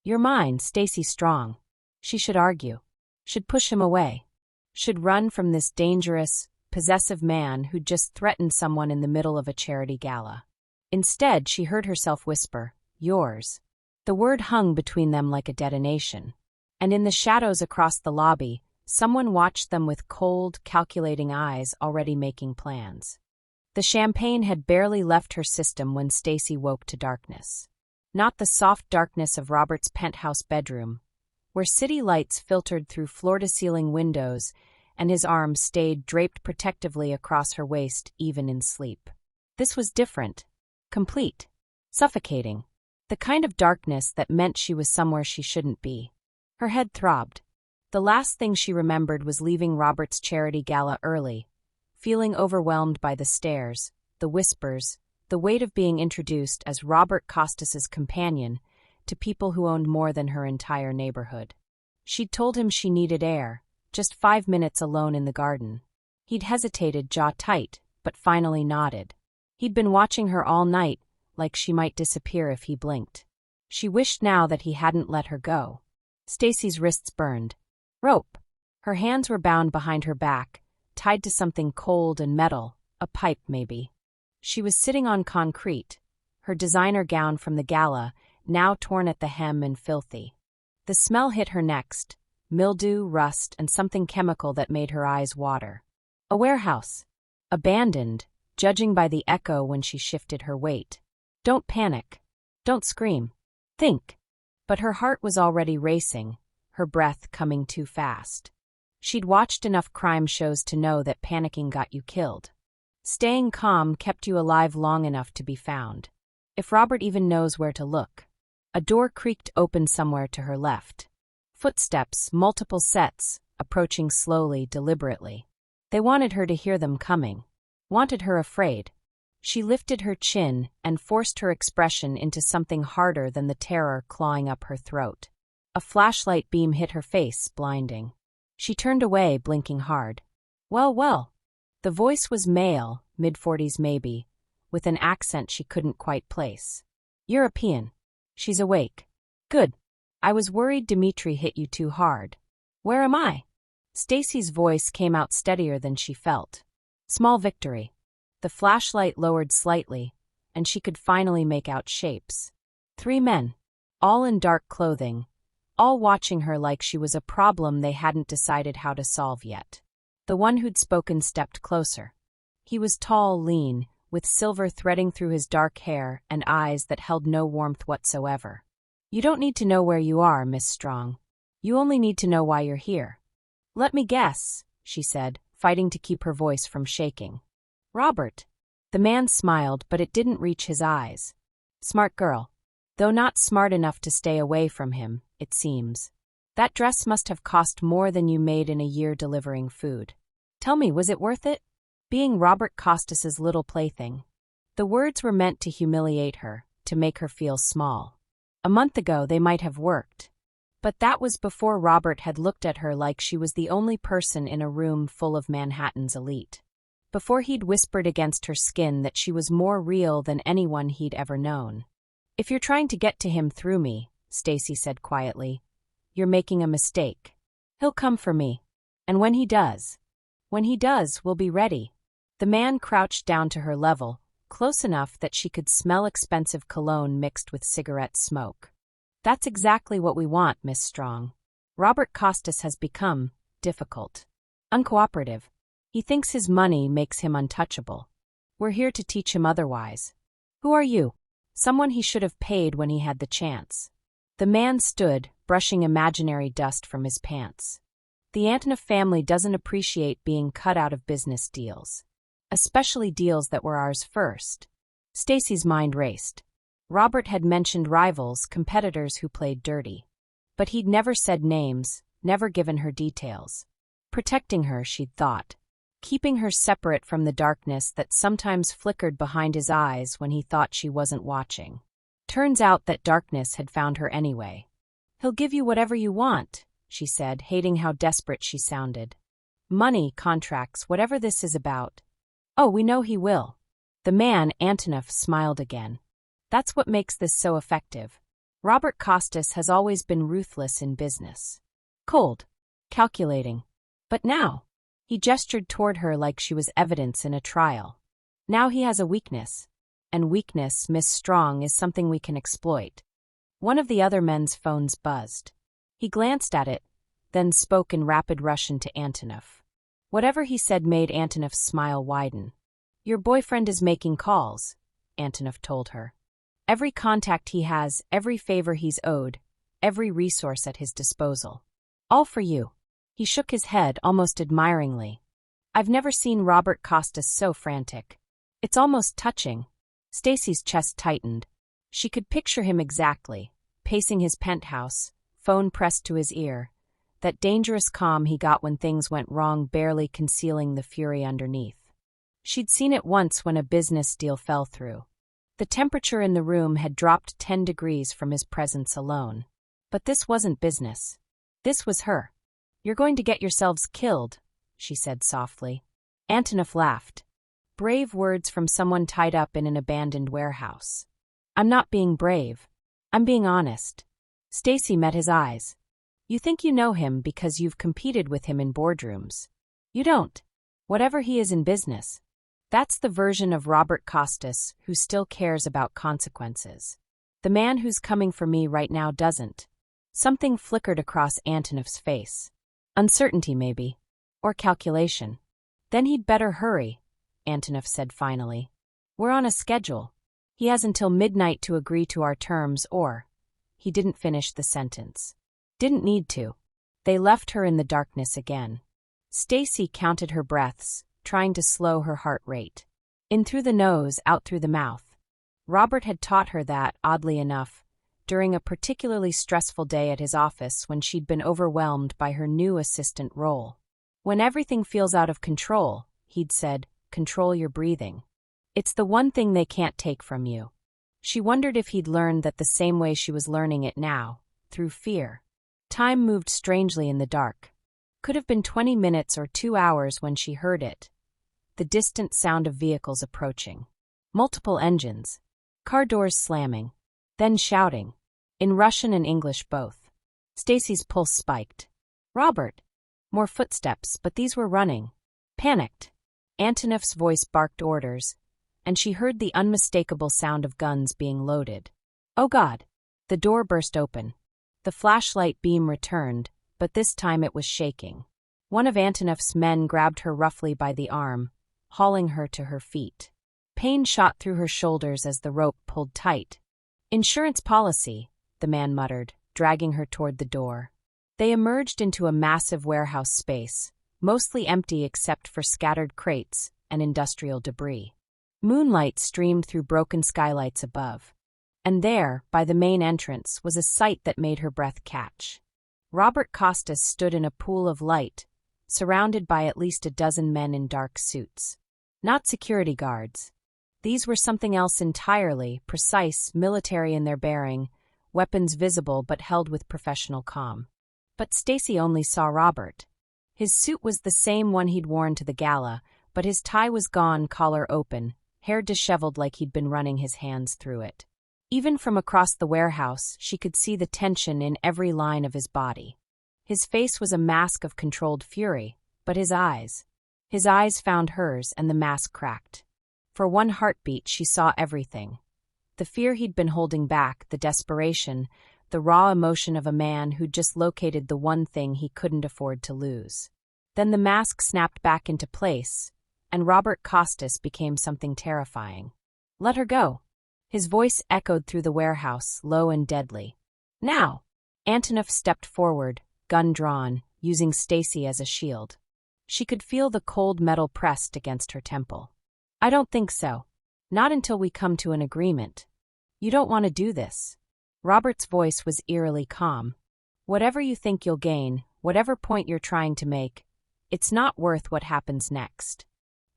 You're mine, Stacy Strong. She should argue. Should push him away. Should run from this dangerous, possessive man who'd just threatened someone in the middle of a charity gala. Instead, she heard herself whisper, yours. The word hung between them like a detonation. And in the shadows across the lobby, someone watched them with cold, calculating eyes already making plans. The champagne had barely left her system when Stacy woke to darkness. Not the soft darkness of Robert's penthouse bedroom, where city lights filtered through floor-to-ceiling windows and his arms stayed draped protectively across her waist even in sleep. This was different, complete, suffocating, the kind of darkness that meant she was somewhere she shouldn't be. Her head throbbed. The last thing she remembered was leaving Robert's charity gala early, feeling overwhelmed by the stares, the whispers, the weight of being introduced as Robert Costas's companion to people who owned more than her entire neighborhood. She'd told him she needed air, just 5 minutes alone in the garden. He'd hesitated, jaw tight, but finally nodded. He'd been watching her all night, like she might disappear if he blinked. She wished now that he hadn't let her go. Stacy's wrists burned. Rope. Her hands were bound behind her back, tied to something cold and metal, a pipe maybe. She was sitting on concrete, her designer gown from the gala, now torn at the hem and filthy. The smell hit her next, mildew, rust, and something chemical that made her eyes water. A warehouse. Abandoned, judging by the echo when she shifted her weight. Don't panic. Don't scream. Think. But her heart was already racing, her breath coming too fast. She'd watched enough crime shows to know that panicking got you killed. Staying calm kept you alive long enough to be found. If Robert even knows where to look. A door creaked open somewhere to her left. Footsteps, multiple sets, approaching slowly, deliberately. They wanted her to hear them coming. Wanted her afraid. She lifted her chin and forced her expression into something harder than the terror clawing up her throat. A flashlight beam hit her face, blinding. She turned away, blinking hard. Well, well. The voice was male, mid-40s maybe, with an accent she couldn't quite place. European. She's awake. Good. I was worried Dmitri hit you too hard. Where am I? Stacy's voice came out steadier than she felt. Small victory. The flashlight lowered slightly, and she could finally make out shapes. 3 men, all in dark clothing, all watching her like she was a problem they hadn't decided how to solve yet. The one who'd spoken stepped closer. He was tall, lean, with silver threading through his dark hair and eyes that held no warmth whatsoever. You don't need to know where you are, Miss Strong. You only need to know why you're here. Let me guess, she said, fighting to keep her voice from shaking. Robert. The man smiled, but it didn't reach his eyes. Smart girl. Though not smart enough to stay away from him, it seems. That dress must have cost more than you made in a year delivering food. Tell me, was it worth it? Being Robert Costas's little plaything. The words were meant to humiliate her, to make her feel small. A month ago they might have worked. But that was before Robert had looked at her like she was the only person in a room full of Manhattan's elite. Before he'd whispered against her skin that she was more real than anyone he'd ever known. If you're trying to get to him through me, Stacy said quietly, you're making a mistake. He'll come for me. And when he does, we'll be ready. The man crouched down to her level, close enough that she could smell expensive cologne mixed with cigarette smoke. That's exactly what we want, Miss Strong. Robert Costas has become difficult. Uncooperative. He thinks his money makes him untouchable. We're here to teach him otherwise. Who are you? Someone he should have paid when he had the chance. The man stood, brushing imaginary dust from his pants. The Antonov family doesn't appreciate being cut out of business deals. Especially deals that were ours first. Stacy's mind raced. Robert had mentioned rivals, competitors who played dirty. But he'd never said names, never given her details. Protecting her, she'd thought. Keeping her separate from the darkness that sometimes flickered behind his eyes when he thought she wasn't watching. Turns out that darkness had found her anyway. He'll give you whatever you want, she said, hating how desperate she sounded. Money, contracts, whatever this is about. Oh, we know he will. The man, Antonov, smiled again. That's what makes this so effective. Robert Costas has always been ruthless in business. Cold. Calculating. But now, he gestured toward her like she was evidence in a trial. Now he has a weakness. And weakness, Miss Strong, is something we can exploit. One of the other men's phones buzzed. He glanced at it, then spoke in rapid Russian to Antonov. Whatever he said made Antonov's smile widen. Your boyfriend is making calls, Antonov told her. Every contact he has, every favor he's owed, every resource at his disposal. All for you. He shook his head almost admiringly. I've never seen Robert Costas so frantic. It's almost touching. Stacy's chest tightened. She could picture him exactly, pacing his penthouse, phone pressed to his ear, that dangerous calm he got when things went wrong barely concealing the fury underneath. She'd seen it once when a business deal fell through. The temperature in the room had dropped 10 degrees from his presence alone. But this wasn't business. This was her. You're going to get yourselves killed, she said softly. Antonov laughed. Brave words from someone tied up in an abandoned warehouse. I'm not being brave. I'm being honest. Stacy met his eyes. You think you know him because you've competed with him in boardrooms. You don't. Whatever he is in business. That's the version of Robert Costas who still cares about consequences. The man who's coming for me right now doesn't. Something flickered across Antonov's face. Uncertainty, maybe. Or calculation. Then he'd better hurry, Antonov said finally. We're on a schedule. He has until midnight to agree to our terms or... He didn't finish the sentence. Didn't need to. They left her in the darkness again. Stacy counted her breaths, trying to slow her heart rate. In through the nose, out through the mouth. Robert had taught her that, oddly enough, during a particularly stressful day at his office when she'd been overwhelmed by her new assistant role. When everything feels out of control, he'd said, control your breathing. It's the one thing they can't take from you. She wondered if he'd learned that the same way she was learning it now, through fear. Time moved strangely in the dark. Could have been 20 minutes or 2 hours when she heard it. The distant sound of vehicles approaching. Multiple engines. Car doors slamming. Then shouting. In Russian and English both. Stacy's pulse spiked. Robert! More footsteps, but these were running. Panicked. Antonov's voice barked orders, and she heard the unmistakable sound of guns being loaded. Oh God! The door burst open. The flashlight beam returned, but this time it was shaking. One of Antonov's men grabbed her roughly by the arm, hauling her to her feet. Pain shot through her shoulders as the rope pulled tight. Insurance policy, the man muttered, dragging her toward the door. They emerged into a massive warehouse space, mostly empty except for scattered crates and industrial debris. Moonlight streamed through broken skylights above. And there, by the main entrance, was a sight that made her breath catch. Robert Costas stood in a pool of light, surrounded by at least a dozen men in dark suits. Not security guards. These were something else entirely, precise, military in their bearing, weapons visible but held with professional calm. But Stacy only saw Robert. His suit was the same one he'd worn to the gala, but his tie was gone, collar open, hair disheveled like he'd been running his hands through it. Even from across the warehouse, she could see the tension in every line of his body. His face was a mask of controlled fury, but his eyes found hers and the mask cracked. For one heartbeat she saw everything. The fear he'd been holding back, the desperation, the raw emotion of a man who'd just located the one thing he couldn't afford to lose. Then the mask snapped back into place, and Robert Costas became something terrifying. Let her go. His voice echoed through the warehouse, low and deadly. Now! Antonov stepped forward, gun drawn, using Stacy as a shield. She could feel the cold metal pressed against her temple. I don't think so. Not until we come to an agreement. You don't want to do this. Robert's voice was eerily calm. Whatever you think you'll gain, whatever point you're trying to make, it's not worth what happens next.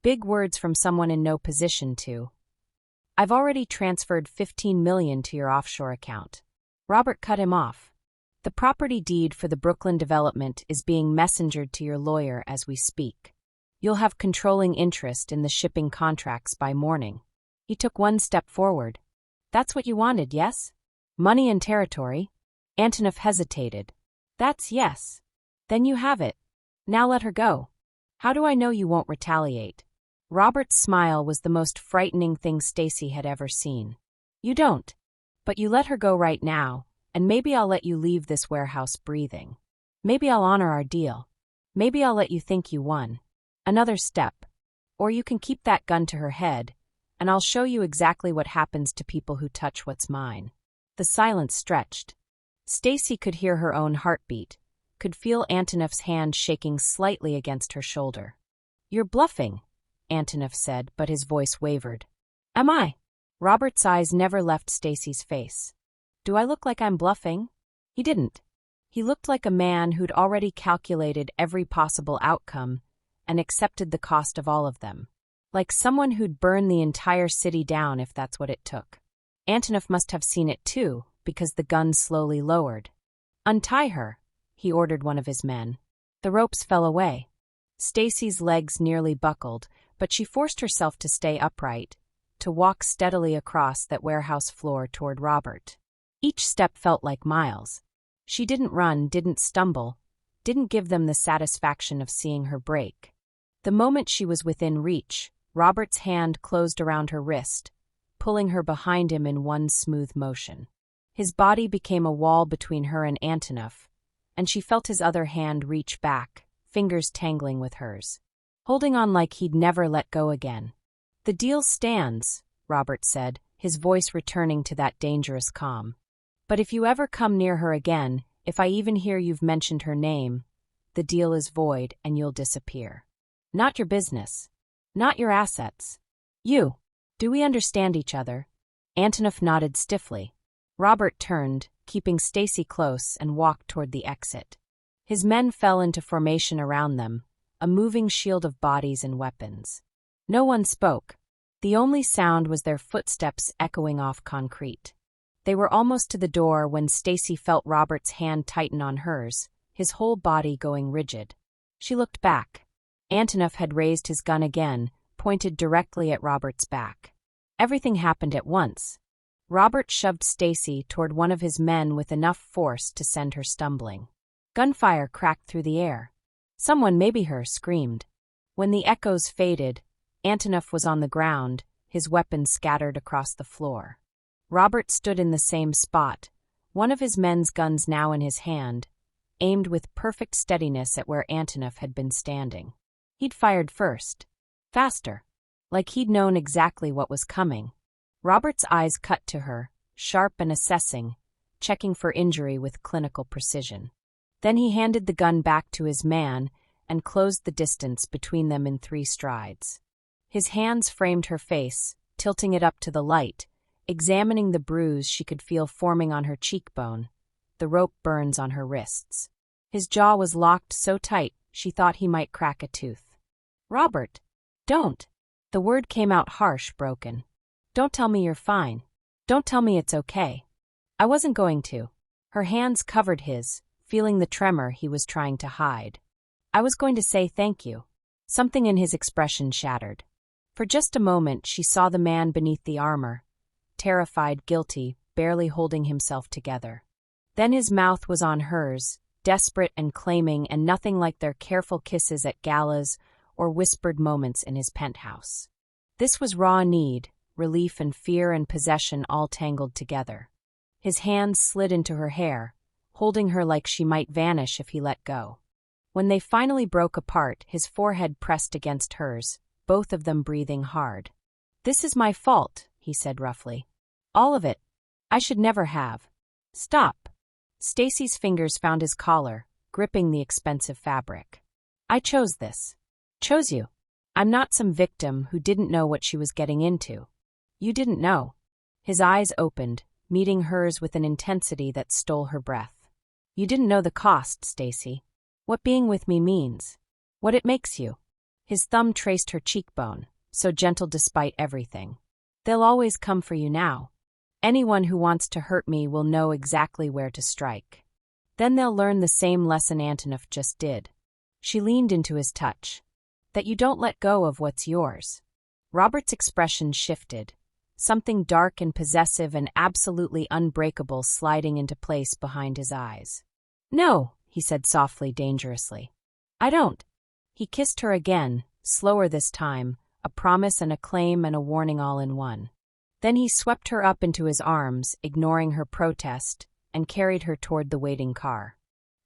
Big words from someone in no position to. I've already transferred $15 million to your offshore account. Robert cut him off. The property deed for the Brooklyn development is being messengered to your lawyer as we speak. You'll have controlling interest in the shipping contracts by morning. He took one step forward. That's what you wanted, yes? Money and territory? Antonov hesitated. That's yes. Then you have it. Now let her go. How do I know you won't retaliate? Robert's smile was the most frightening thing Stacy had ever seen. You don't. But you let her go right now, and maybe I'll let you leave this warehouse breathing. Maybe I'll honor our deal. Maybe I'll let you think you won. Another step. Or you can keep that gun to her head, and I'll show you exactly what happens to people who touch what's mine. The silence stretched. Stacy could hear her own heartbeat, could feel Antonov's hand shaking slightly against her shoulder. You're bluffing, Antonov said, but his voice wavered. Am I? Robert's eyes never left Stacy's face. Do I look like I'm bluffing? He didn't. He looked like a man who'd already calculated every possible outcome and accepted the cost of all of them. Like someone who'd burn the entire city down if that's what it took. Antonov must have seen it too, because the gun slowly lowered. Untie her, he ordered one of his men. The ropes fell away. Stacy's legs nearly buckled, but she forced herself to stay upright, to walk steadily across that warehouse floor toward Robert. Each step felt like miles. She didn't run, didn't stumble, didn't give them the satisfaction of seeing her break. The moment she was within reach, Robert's hand closed around her wrist, pulling her behind him in one smooth motion. His body became a wall between her and Antonov, and she felt his other hand reach back, fingers tangling with hers. Holding on like he'd never let go again. The deal stands, Robert said, his voice returning to that dangerous calm. But if you ever come near her again, if I even hear you've mentioned her name, the deal is void and you'll disappear. Not your business. Not your assets. You. Do we understand each other? Antonov nodded stiffly. Robert turned, keeping Stacy close, and walked toward the exit. His men fell into formation around them, a moving shield of bodies and weapons. No one spoke. The only sound was their footsteps echoing off concrete. They were almost to the door when Stacy felt Robert's hand tighten on hers, his whole body going rigid. She looked back. Antonoff had raised his gun again, pointed directly at Robert's back. Everything happened at once. Robert shoved Stacy toward one of his men with enough force to send her stumbling. Gunfire cracked through the air. Someone, maybe her, screamed. When the echoes faded, Antonoff was on the ground, his weapons scattered across the floor. Robert stood in the same spot, one of his men's guns now in his hand, aimed with perfect steadiness at where Antonoff had been standing. He'd fired first. Faster. Like he'd known exactly what was coming. Robert's eyes cut to her, sharp and assessing, checking for injury with clinical precision. Then he handed the gun back to his man and closed the distance between them in 3 strides. His hands framed her face, tilting it up to the light, examining the bruise she could feel forming on her cheekbone, the rope burns on her wrists. His jaw was locked so tight she thought he might crack a tooth. "Robert! Don't!" The word came out harsh, broken. "Don't tell me you're fine. Don't tell me it's okay." "I wasn't going to." Her hands covered his, feeling the tremor he was trying to hide. "I was going to say thank you." Something in his expression shattered. For just a moment she saw the man beneath the armor, terrified, guilty, barely holding himself together. Then his mouth was on hers, desperate and claiming, and nothing like their careful kisses at galas or whispered moments in his penthouse. This was raw need, relief and fear and possession all tangled together. His hands slid into her hair, holding her like she might vanish if he let go. When they finally broke apart, his forehead pressed against hers, both of them breathing hard. "This is my fault," he said roughly. "All of it. I should never have." "Stop." Stacy's fingers found his collar, gripping the expensive fabric. "I chose this." "Chose you? I'm not some victim who didn't know what she was getting into." "You didn't know." His eyes opened, meeting hers with an intensity that stole her breath. "You didn't know the cost, Stacy. What being with me means. What it makes you." His thumb traced her cheekbone, so gentle despite everything. "They'll always come for you now. Anyone who wants to hurt me will know exactly where to strike. Then they'll learn the same lesson Antonoff just did." She leaned into his touch. "That you don't let go of what's yours." Robert's expression shifted, something dark and possessive and absolutely unbreakable sliding into place behind his eyes. "No," he said softly, dangerously. "I don't." He kissed her again, slower this time, a promise and a claim and a warning all in one. Then he swept her up into his arms, ignoring her protest, and carried her toward the waiting car.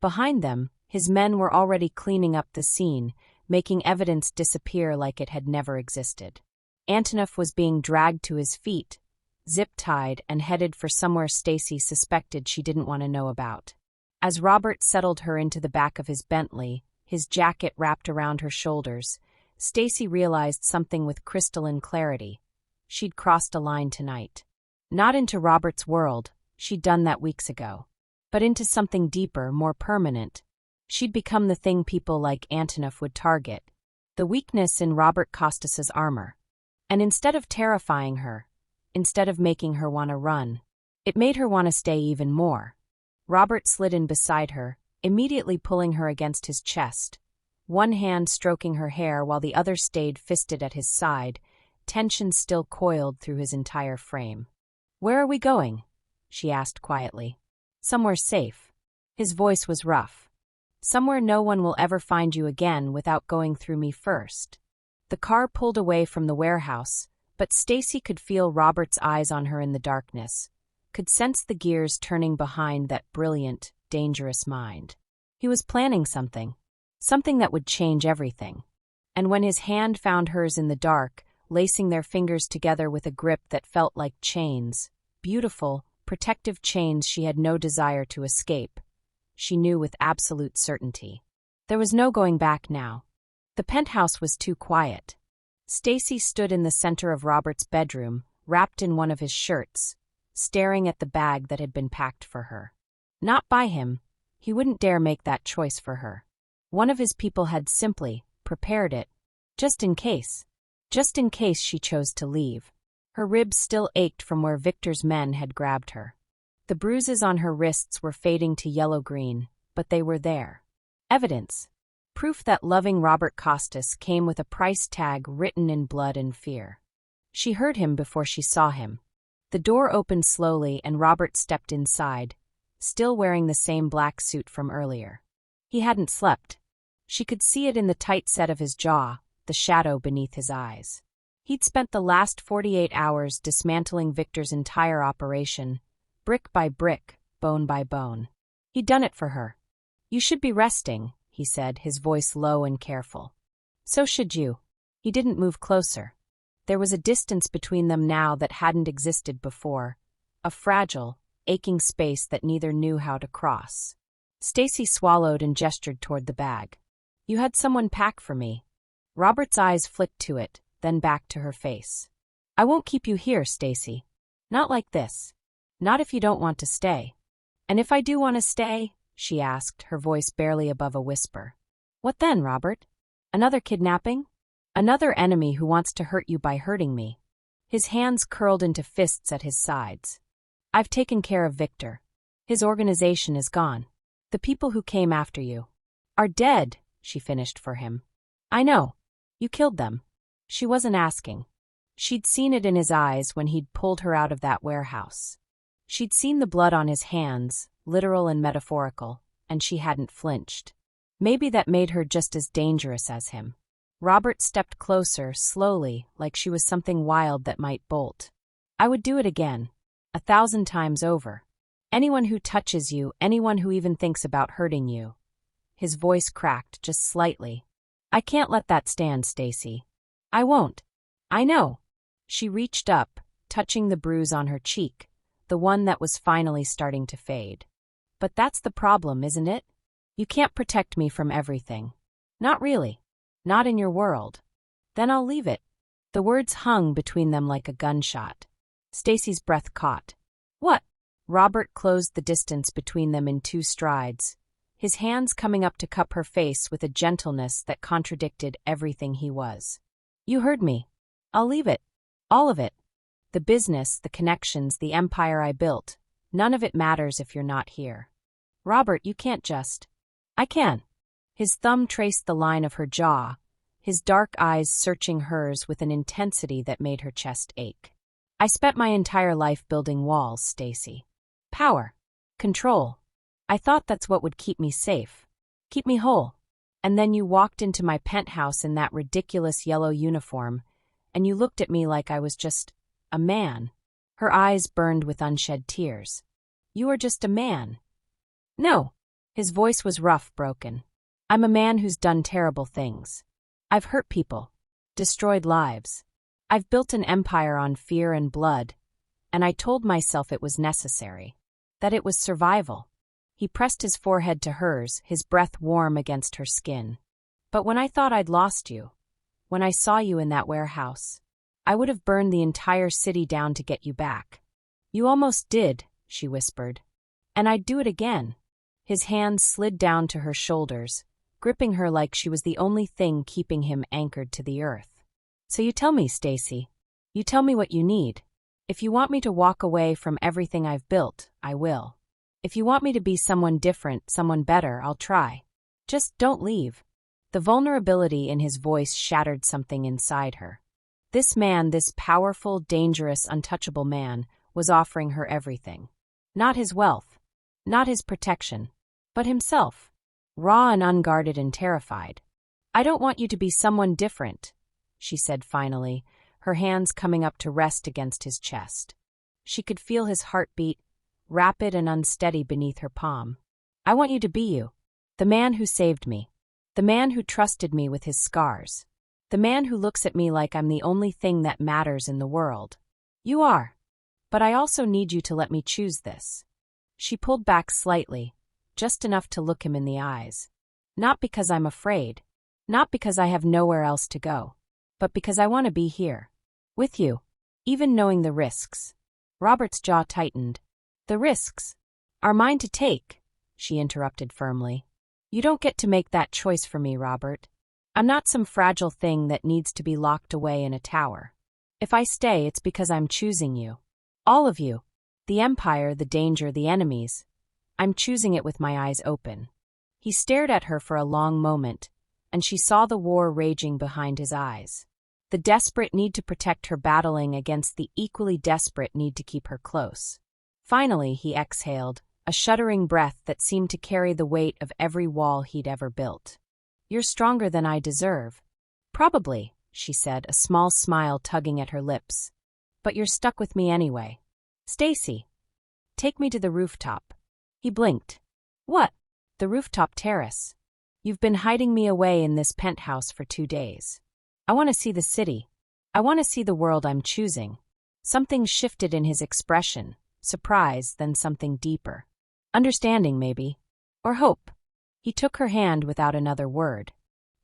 Behind them, his men were already cleaning up the scene, making evidence disappear like it had never existed. Antonoff was being dragged to his feet, zip-tied and headed for somewhere Stacy suspected she didn't want to know about. As Robert settled her into the back of his Bentley, his jacket wrapped around her shoulders, Stacy realized something with crystalline clarity. She'd crossed a line tonight. Not into Robert's world, she'd done that weeks ago. But into something deeper, more permanent. She'd become the thing people like Antonoff would target. The weakness in Robert Costas's armor. And instead of terrifying her, instead of making her want to run, it made her want to stay even more. Robert slid in beside her, immediately pulling her against his chest, one hand stroking her hair while the other stayed fisted at his side, tension still coiled through his entire frame. "Where are we going?" she asked quietly. "Somewhere safe." His voice was rough. "Somewhere no one will ever find you again without going through me first." The car pulled away from the warehouse, but Stacy could feel Robert's eyes on her in the darkness, could sense the gears turning behind that brilliant, dangerous mind. He was planning something that would change everything. And when his hand found hers in the dark, lacing their fingers together with a grip that felt like chains, beautiful, protective chains she had no desire to escape, she knew with absolute certainty. There was no going back now. The penthouse was too quiet. Stacy stood in the center of Robert's bedroom, wrapped in one of his shirts, staring at the bag that had been packed for her. Not by him. He wouldn't dare make that choice for her. One of his people had simply prepared it, just in case. just in case she chose to leave. Her ribs still ached from where Victor's men had grabbed her. The bruises on her wrists were fading to yellow-green, but they were there. Evidence. Proof that loving Robert Costas came with a price tag written in blood and fear. She heard him before she saw him. The door opened slowly and Robert stepped inside, still wearing the same black suit from earlier. He hadn't slept. She could see it in the tight set of his jaw, the shadow beneath his eyes. He'd spent the last 48 hours dismantling Victor's entire operation, brick by brick, bone by bone. He'd done it for her. "You should be resting," he said, his voice low and careful. "So should you." He didn't move closer. There was a distance between them now that hadn't existed before, a fragile, aching space that neither knew how to cross. Stacy swallowed and gestured toward the bag. "You had someone pack for me." Robert's eyes flicked to it, then back to her face. "I won't keep you here, Stacy. Not like this. Not if you don't want to stay." "And if I do want to stay?" she asked, her voice barely above a whisper. "What then, Robert? Another kidnapping? Another enemy who wants to hurt you by hurting me?" His hands curled into fists at his sides. "I've taken care of Victor. His organization is gone. The people who came after you are dead," she finished for him. "I know. You killed them." She wasn't asking. She'd seen it in his eyes when he'd pulled her out of that warehouse. She'd seen the blood on his hands, literal and metaphorical, and she hadn't flinched. Maybe that made her just as dangerous as him. Robert stepped closer, slowly, like she was something wild that might bolt. "I would do it again. 1,000 times over. Anyone who touches you, anyone who even thinks about hurting you." His voice cracked just slightly. "I can't let that stand, Stacy. I won't. I know." She reached up, touching the bruise on her cheek, the one that was finally starting to fade. "But that's the problem, isn't it? You can't protect me from everything. Not really. Not in your world. Then I'll leave it." The words hung between them like a gunshot. Stacy's breath caught. "What?" Robert closed the distance between them in 2 strides, his hands coming up to cup her face with a gentleness that contradicted everything he was. "You heard me. I'll leave it. All of it. The business, the connections, the empire I built. None of it matters if you're not here. Robert, you can't just." "I can." His thumb traced the line of her jaw, his dark eyes searching hers with an intensity that made her chest ache. "I spent my entire life building walls, Stacy. Power. Control. I thought that's what would keep me safe. Keep me whole. And then you walked into my penthouse in that ridiculous yellow uniform, and you looked at me like I was just a man." Her eyes burned with unshed tears. "You are just a man." "No." His voice was rough, broken. "I'm a man who's done terrible things. I've hurt people. Destroyed lives. I've built an empire on fear and blood, and I told myself it was necessary. That it was survival." He pressed his forehead to hers, his breath warm against her skin. "But when I thought I'd lost you, when I saw you in that warehouse, I would have burned the entire city down to get you back." "You almost did," she whispered. "And I'd do it again." His hands slid down to her shoulders, gripping her like she was the only thing keeping him anchored to the earth. "So you tell me, Stacy. You tell me what you need. If you want me to walk away from everything I've built, I will. If you want me to be someone different, someone better, I'll try. Just don't leave." The vulnerability in his voice shattered something inside her. This man, this powerful, dangerous, untouchable man, was offering her everything. Not his wealth. Not his protection. But himself. Raw and unguarded and terrified. "I don't want you to be someone different," she said finally, her hands coming up to rest against his chest. She could feel his heartbeat, rapid and unsteady beneath her palm. "I want you to be you. The man who saved me. The man who trusted me with his scars. The man who looks at me like I'm the only thing that matters in the world. You are. But I also need you to let me choose this." She pulled back slightly, just enough to look him in the eyes. "Not because I'm afraid. Not because I have nowhere else to go. But because I want to be here. With you. Even knowing the risks." Robert's jaw tightened. "The risks are mine to take," she interrupted firmly. "You don't get to make that choice for me, Robert. I'm not some fragile thing that needs to be locked away in a tower. If I stay, it's because I'm choosing you. All of you. The Empire, the danger, the enemies. I'm choosing it with my eyes open. He stared at her for a long moment, and she saw the war raging behind his eyes. The desperate need to protect her battling against the equally desperate need to keep her close. Finally, he exhaled, a shuddering breath that seemed to carry the weight of every wall he'd ever built. You're stronger than I deserve. Probably, she said, a small smile tugging at her lips. But you're stuck with me anyway. Stacy, take me to the rooftop. He blinked. What? The rooftop terrace. You've been hiding me away in this penthouse for 2 days. I want to see the city. I want to see the world I'm choosing. Something shifted in his expression, surprise, then something deeper. Understanding, maybe. Or hope. He took her hand without another word.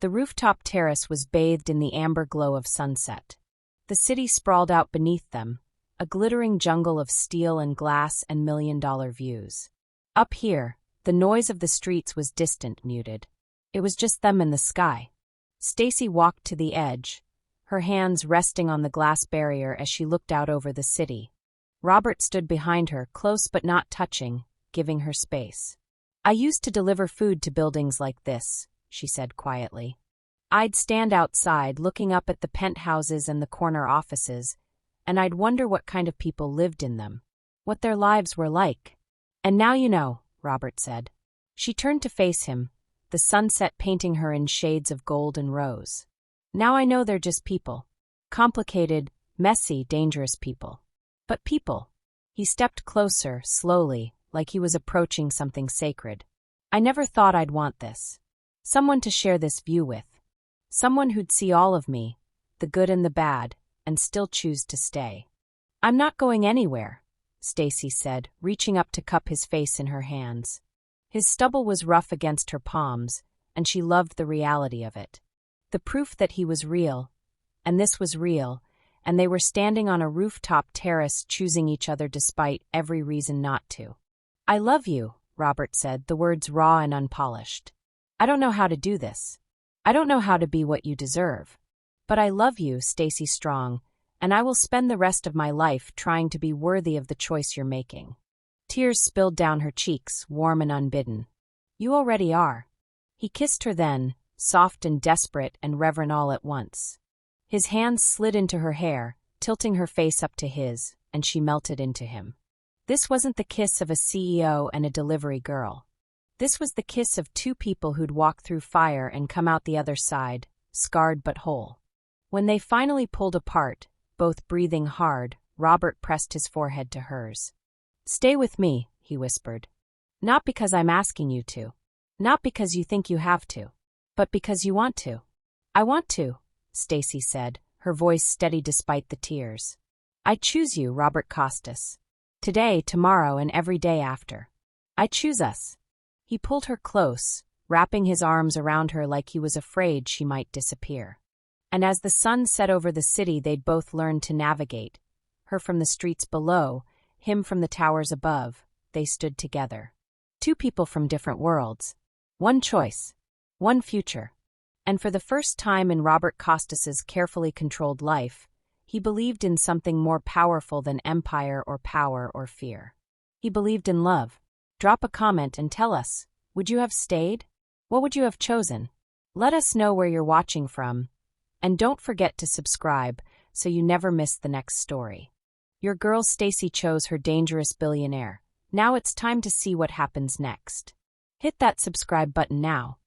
The rooftop terrace was bathed in the amber glow of sunset. The city sprawled out beneath them, a glittering jungle of steel and glass and million-dollar views. Up here, the noise of the streets was distant, muted. It was just them and the sky. Stacy walked to the edge, her hands resting on the glass barrier as she looked out over the city. Robert stood behind her, close but not touching, giving her space. I used to deliver food to buildings like this, she said quietly. I'd stand outside looking up at the penthouses and the corner offices, and I'd wonder what kind of people lived in them, what their lives were like. And now you know, Robert said. She turned to face him, the sunset painting her in shades of gold and rose. Now I know they're just people. Complicated, messy, dangerous people. But people. He stepped closer, slowly, like he was approaching something sacred. I never thought I'd want this. Someone to share this view with. Someone who'd see all of me, the good and the bad, and still choose to stay. I'm not going anywhere, Stacy said, reaching up to cup his face in her hands. His stubble was rough against her palms, and she loved the reality of it. The proof that he was real, and this was real, and they were standing on a rooftop terrace choosing each other despite every reason not to. I love you, Robert said, the words raw and unpolished. I don't know how to do this. I don't know how to be what you deserve. But I love you, Stacy Strong, and I will spend the rest of my life trying to be worthy of the choice you're making. Tears spilled down her cheeks, warm and unbidden. You already are. He kissed her then, soft and desperate and reverent all at once. His hands slid into her hair, tilting her face up to his, and she melted into him. This wasn't the kiss of a CEO and a delivery girl. This was the kiss of two people who'd walked through fire and come out the other side, scarred but whole. When they finally pulled apart, both breathing hard, Robert pressed his forehead to hers. Stay with me, he whispered. Not because I'm asking you to. Not because you think you have to. But because you want to. I want to, Stacy said, her voice steady despite the tears. I choose you, Robert Costas. Today, tomorrow, and every day after. I choose us. He pulled her close, wrapping his arms around her like he was afraid she might disappear. And as the sun set over the city, they'd both learned to navigate. Her from the streets below, him from the towers above, they stood together. Two people from different worlds. One choice. One future. And for the first time in Robert Costas's carefully controlled life, he believed in something more powerful than empire or power or fear. He believed in love. Drop a comment and tell us, would you have stayed? What would you have chosen? Let us know where you're watching from. And don't forget to subscribe so you never miss the next story. Your girl Stacy chose her dangerous billionaire. Now it's time to see what happens next. Hit that subscribe button now.